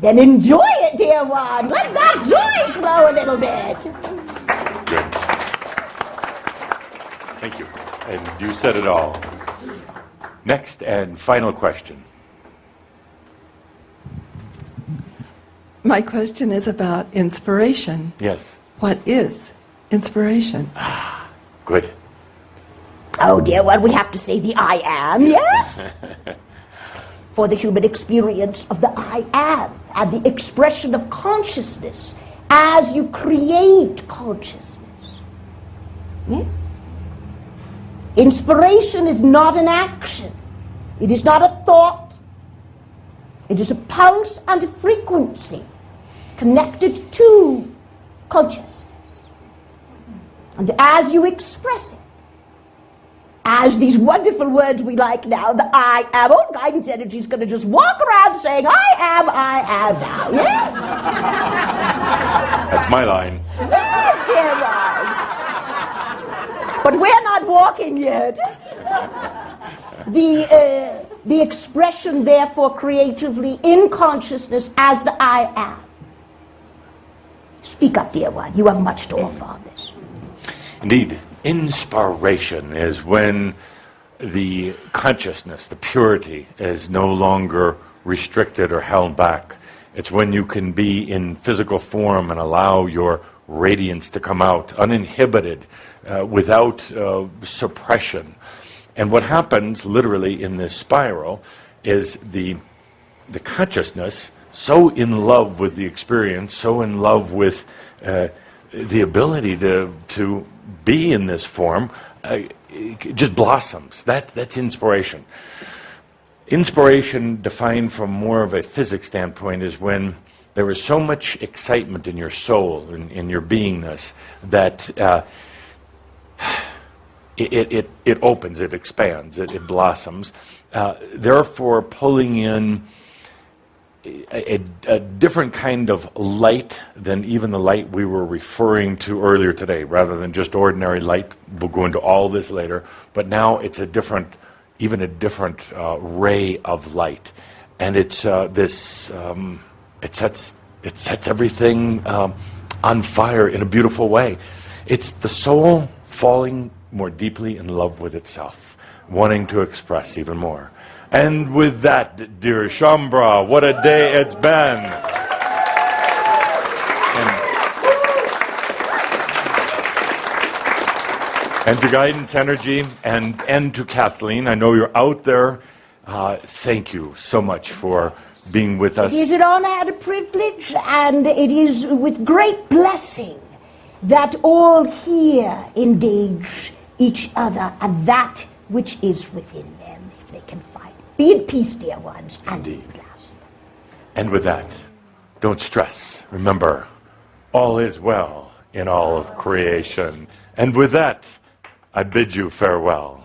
Then enjoy it, dear one. Let that joy flow a little bit. Good. Thank you. And you said it all. Next and final question. My question is about inspiration. Yes. What is inspiration? Good. Oh, dear one, we have to say the I am, yes? For the human experience of the I am and the expression of consciousness as you create consciousness. Yes? Inspiration is not an action. It is not a thought. It is a pulse and a frequency connected to consciousness. And as you express it, as these wonderful words we like now, the I am, all guidance energy is going to just walk around saying, I am now. Yes? That's my line. Yes, dear one. But we're not walking yet. The expression, therefore, creatively in consciousness as the I am. Speak up, dear one. You have much to offer on this. Indeed, inspiration is when the consciousness, the purity, is no longer restricted or held back. It's when you can be in physical form and allow your radiance to come out uninhibited, without suppression. And what happens literally in this spiral is the consciousness, so in love with the experience, so in love with the ability to be in this form, it just blossoms. That's inspiration. Inspiration, defined from more of a physics standpoint, is when there is so much excitement in your soul, in your beingness, that it opens, it expands, it blossoms, therefore pulling in a different kind of light than even the light we were referring to earlier today, rather than just ordinary light. We'll go into all this later, but now it's even a different ray of light, and it's it sets everything on fire in a beautiful way. It's the soul falling more deeply in love with itself, wanting to express even more. And with that, dear Shaumbra, what a day it's been. And to Guidance Energy and to Kathleen, I know you're out there. Thank you so much for being with us. It is an honor and a privilege, and it is with great blessing that all here engage each other and that which is within them, if they can find it. Be at peace, dear ones, and be blessed. And with that, don't stress. Remember, all is well in all of creation. And with that, I bid you farewell.